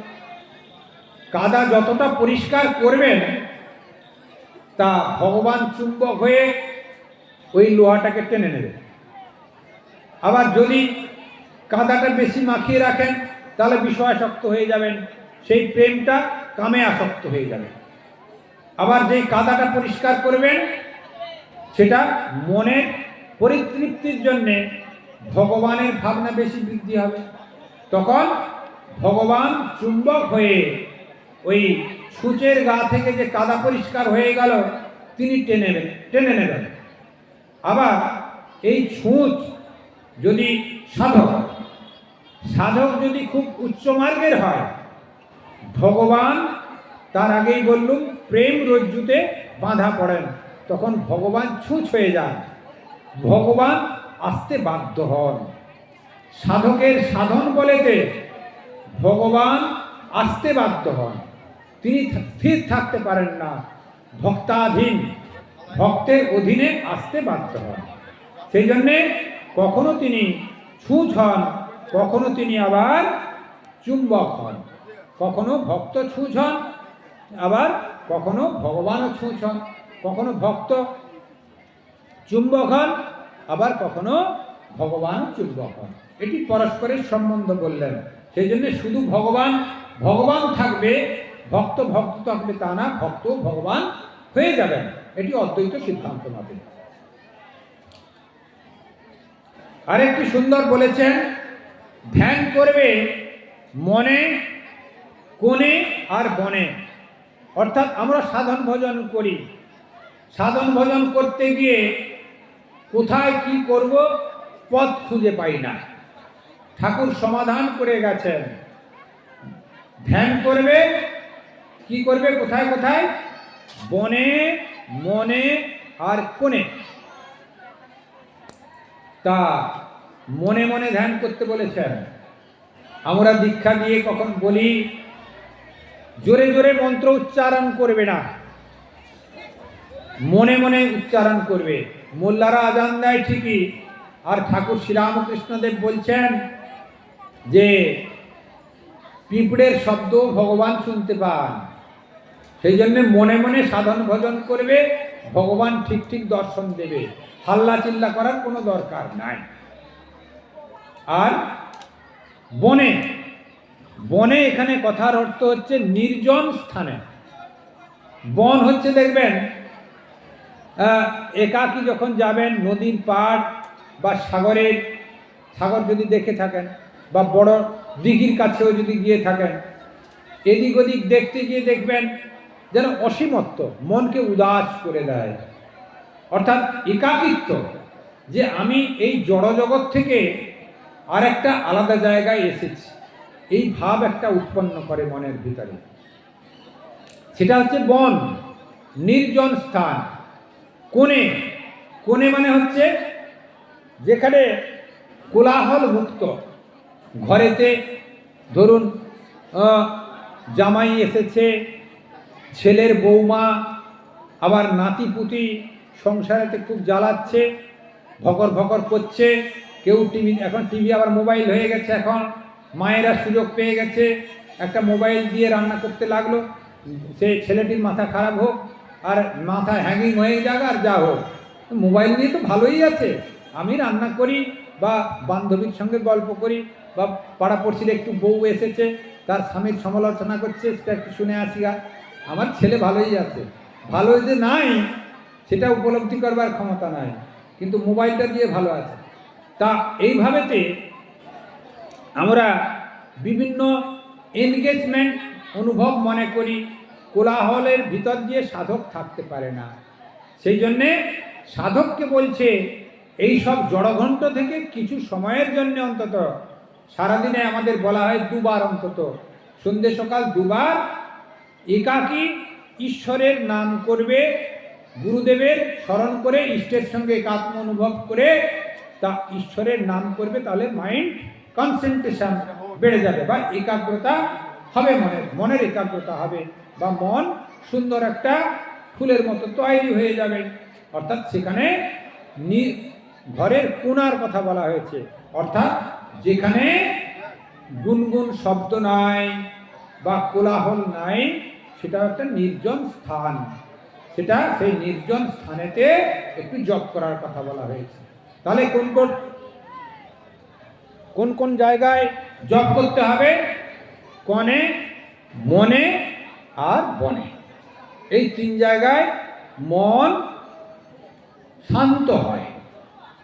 কাদা যতটা পরিষ্কার করবেন তা ভগবান চুম্বক হয়ে ওই লোহাটাকে টেনে নেবে। আবার যদি কাদাটা বেশি মাখিয়ে রাখেন তাহলে বিষয়াসক্ত হয়ে যাবেন, সেই প্রেমটা কামে আসক্ত হয়ে যাবে। আবার যেই কাদাটা পরিষ্কার করবেন সেটা মনের পরিতৃপ্তির জন্যে ভগবানের ভাবনা বেশি বৃদ্ধি হবে, তখন ভগবান চুম্বক হয়ে ওই সূচের গা থেকে যে কাদা পরিষ্কার হয়ে গেল তিনি টেনে নেবেন। আবার এই ছুঁচ যদি সাধক যদি খুব উচ্চ মার্গের হয়, ভগবান তার আগেই বললুম প্রেম রজ্জুতে বাঁধা পড়েন, তখন ভগবান ছুঁচ হয়ে যান, ভগবান আসতে বাধ্য হন। সাধকের সাধন বলেতে ভগবান আসতে বাধ্য হন, তিনি স্থির থাকতে পারেন না, ভক্তাধীন, ভক্তের অধীনে আসতে বাধ্য হন। সেই জন্যে কখনো তিনি ছুঁচ হন, কখনো তিনি আবার চুম্বক হন, কখনো ভক্ত ছুঁচ হন, আবার কখনো ভগবানও ছুঁচ হন, কখনো ভক্ত চুম্বক হন, আবার কখনো ভগবানও চুম্বক হন। এটি পরস্পরের সম্বন্ধ বললেন। সেই জন্য শুধু ভগবান থাকবে, ভক্ত থাকবে তা না, ভক্ত ভগবান হয়ে যাবেন, এটি অদ্বৈত সিদ্ধান্ত মতে। আরেকটি সুন্দর বলেছেন, ধ্যান করবে মনে, কোণে আর বনে। অর্থাৎ আমরা সাধন ভজন করি, সাধন ভজন করতে গিয়ে কোথায় কি করব পথ খুঁজে পাই না। ঠাকুর সমাধান করে গেছেন, ধ্যান করবে, কি করবে, কোথায় কোথায়, বনে, মনে আর কোণে। তা মনে মনে ধ্যান করতে বলেছেন। আমরা দীক্ষা দিয়ে কখন বলি জোরে জোরে মন্ত্র উচ্চারণ করবে না, মনে মনে উচ্চারণ করবে। মোল্লারা আজান দেয় ঠিকই, আর ঠাকুর শ্রীরামকৃষ্ণদেব বলছেন যে পিঁপড়ের শব্দ ভগবান শুনতে পান। সেই জন্যে মনে মনে সাধন ভজন করবে, ভগবান ঠিক ঠিক দর্শন দেবে, হাল্লা চিল্লা করার কোনো দরকার নাই। আর বনে, বনে এখানে কথার অর্থ হচ্ছে নির্জন স্থানে। বন হচ্ছে দেখবেন একাকী যখন যাবেন নদীর পাড় বা সাগর যদি দেখে থাকেন, বা বড় দিঘির কাছেও যদি গিয়ে থাকেন, এদিক ওদিক দেখতে গিয়ে দেখবেন যেন অসীমত্ব মনকে উদাস করে দেয়। অর্থাৎ একাকিত্ব, যে আমি এই জড়জগৎ থেকে আর একটা আলাদা জায়গায় এসেছি, এই ভাব একটা উৎপন্ন করে মনের ভিতরে। সেটা হচ্ছে বন, নির্জন স্থান। কোণে, কোণে মানে হচ্ছে যেখানে কোলাহল মুক্ত। ঘরেতে ধরুন জামাই এসেছে, ছেলের বৌমা, আবার নাতিপুতি সংসারেতে খুব জ্বালাচ্ছে, ভকর ভকর করছে, কেউ টিভি, এখন টিভি আবার মোবাইল হয়ে গেছে, এখন মায়েরা সুযোগ পেয়ে গেছে, একটা মোবাইল দিয়ে রান্না করতে লাগলো, সে ছেলেটির মাথা খারাপ হোক আর মাথা হ্যাঙ্গিং হয়ে যাক আর যা হোক, মোবাইল নিয়ে তো ভালোই আছে, আমি রান্না করি বা বান্ধবীর সঙ্গে গল্প করি, বা পাড়াপড়শির একটু বউ এসেছে তার স্বামীর সমালোচনা করছে, সেটা একটু শুনে আসি, আমার ছেলে ভালোই আছে। ভালো যে নাই সেটা উপলব্ধি করবার ক্ষমতা নাই, কিন্তু মোবাইলটা দিয়ে ভালো আছে। তা এইভাবেতে আমরা বিভিন্ন এনগেজমেন্ট অনুভব মনে করি, কোলাহলের ভিতর দিয়ে সাধক থাকতে পারে না। সেই জন্যে সাধককে বলছে এই সব জড়ঘণ্ট থেকে কিছু সময়ের জন্য অন্তত, সারাদিনে আমাদের বলা হয় দুবার অন্তত, সন্ধ্যে সকাল দুবার একাকী ঈশ্বরের নাম করবে, গুরুদেবের স্মরণ করে ইষ্টের সঙ্গে একাত্ম অনুভব করে তা ঈশ্বরের নাম করবে, তাহলে মাইন্ড কনসেন্ট্রেশন বেড়ে যাবে, বা একাগ্রতা হবে, মনের একাগ্রতা হবে, বা মন সুন্দর একটা ফুলের মতো তৈরি হয়ে যাবে। অর্থাৎ সেখানে ঘরের কোণার কথা বলা হয়েছে, অর্থাৎ যেখানে গুনগুন শব্দ নাই বা কোলাহল নাই, সেটা একটা নির্জন স্থান। সেটা সেই নির্জন স্থানেতে একটু জপ করার কথা বলা হয়েছে। তাহলে কোন কোন জায়গায় জপ করতে হবে? কনে, মনে আর বনে। এই 3 জায়গায় মন শান্ত হয়।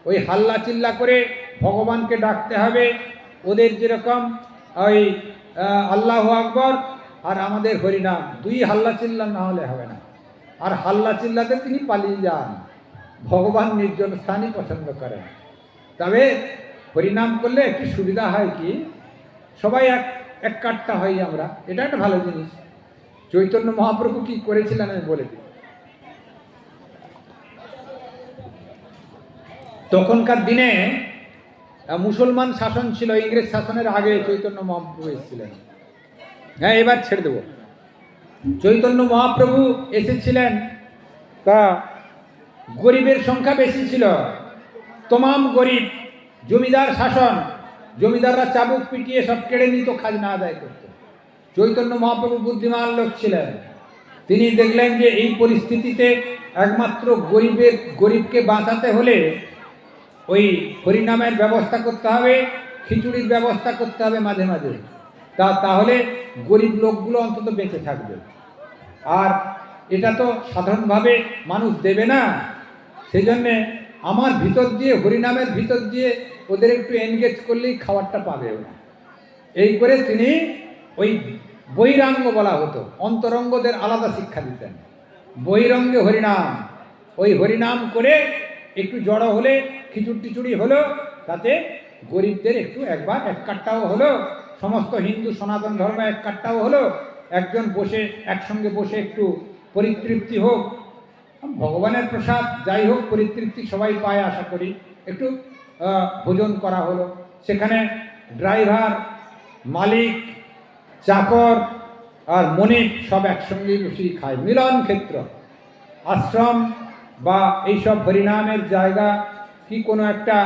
ওই হাল্লা চিল্লা করে ভগবানকে ডাকতে হবে। ওদের যেরকম ওই আল্লাহু আকবর আর আমাদের হরিনাম, 2 হাল্লা চিল্লা না হলে হবে না। আর হাল্লা চিল্লাতে তিনি পালিয়ে যান। ভগবান নির্জন স্থানই পছন্দ করেন। তবে হরিনাম করলে একটু সুবিধা হয় কি, সবাই এক কাট্টা হই আমরা, এটা একটা ভালো জিনিস। চৈতন্য মহাপ্রভু কি করেছিলেন আমি বলে দিই। তখনকার দিনে মুসলমান শাসন ছিল, ইংরেজ শাসনের আগে চৈতন্য মহাপ্রভু এসেছিলেন। হ্যাঁ, এবার ছেড়ে দেব। চৈতন্য মহাপ্রভু এসেছিলেন, তা গরিবের সংখ্যা বেশি ছিল, তমাম গরিব। জমিদার শাসন, জমিদাররা চাবুক পিটিয়ে সব কেড়ে নিত, খাজনা আদায় করত। চৈতন্য মহাপ্রভু বুদ্ধিমান লোক ছিলেন। তিনি দেখলেন যে এই পরিস্থিতিতে একমাত্র গরিবকে বাঁচাতে হলে ওই হরিনামের ব্যবস্থা করতে হবে, খিচুড়ির ব্যবস্থা করতে হবে মাঝে মাঝে, তাহলে গরিব লোকগুলো অন্তত বেঁচে থাকবে। আর এটা তো সাধারণভাবে মানুষ দেবে না, সেই জন্যে আমার ভিতর দিয়ে, হরিনামের ভিতর দিয়ে ওদের একটু এনগেজ করলেই খাবারটা পাবে ওরা। এই করে তিনি ওই বহিরাঙ্গ বলা হতো, অন্তরঙ্গদের আলাদা শিক্ষা দিতেন। বহিরঙ্গে হরিনাম, ওই হরিনাম করে একটু জড়ো হলে, খিচুড়ি হলো, তাতে গরিবদের একটু একবার এক কাট্টাও হলো, সমস্ত হিন্দু সনাতন ধর্ম এক কাট্টাও হলো, একজন বসে একসঙ্গে বসে একটু পরিতৃপ্তি হোক। ভগবানের প্রসাদ যাই হোক, পরিতৃপ্তি সবাই পায় আশা করি। একটু ভোজন করা হলো, সেখানে ড্রাইভার, মালিক, চাকর আর মনিব সব একসঙ্গে বসেই খায়। মিলন ক্ষেত্র, আশ্রম বা এইসব হরিনামের জায়গা কি কোনো একটা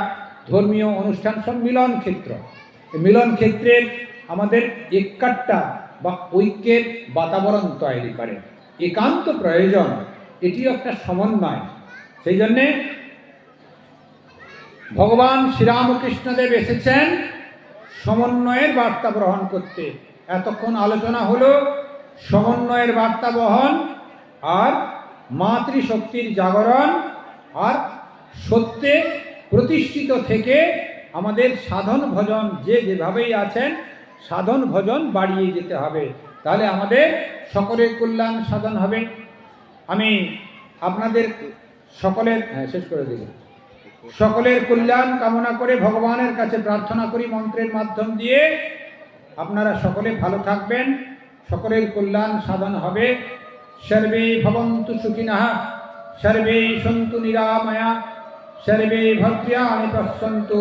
ধর্মীয় অনুষ্ঠান, সব মিলন ক্ষেত্র। মিলন ক্ষেত্রের আমাদের এককাট্টা বা ঐক্যের বাতাবরণ তৈরি করে, একান্ত প্রয়োজন। এটিও একটা সমন্বয়। সেই জন্যে ভগবান শ্রীরামকৃষ্ণদেব এসেছেন সমন্বয়ের বার্তা গ্রহণ করতে। এতক্ষণ আলোচনা হলো সমন্বয়ের বার্তা বহন আর মাতৃশক্তির জাগরণ, আর সত্যে প্রতিষ্ঠিত থেকে আমাদের সাধন ভজন যেভাবেই আছেন, সাধন ভজন বাড়িয়ে যেতে হবে। তাহলে আমাদের সকলের কল্যাণ সাধন হবে। আমি আপনাদের সকলের শেষ করে দেব। সকলের কল্যাণ কামনা করে ভগবানের কাছে প্রার্থনা করি মন্ত্রের মাধ্যম দিয়ে, আপনারা সকলে ভালো থাকবেন, সকলের কল্যাণ সাধন হবে। সর্বে ভবন্তু সুখিনঃ, সর্বে সন্তু নিরাময়া, সর্বে ভদ্রাণি পশ্যন্তু,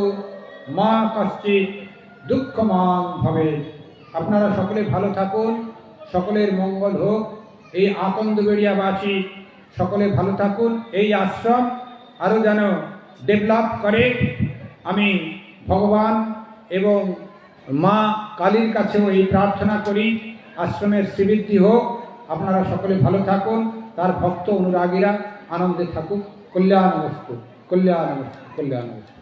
মা কশ্চিৎ দুঃখমাং ভবেৎ। আপনারা সকলে ভালো থাকুন, সকলের মঙ্গল হোক। এই আকন্দবেড়িয়াবাসী সকলে ভালো থাকুন, এই আশ্রম আরও যেন ডেভেলপ করে। আমি ভগবান এবং মা কালীর কাছেও এই প্রার্থনা করি, আশ্রমের শ্রীবৃদ্ধি হোক। আপনারা সকলে ভালো থাকুন, তার ভক্ত অনুরাগীরা আনন্দে থাকুক। কল্যাণমস্তু, কল্যাণমস্তু, কল্যাণমস্তু।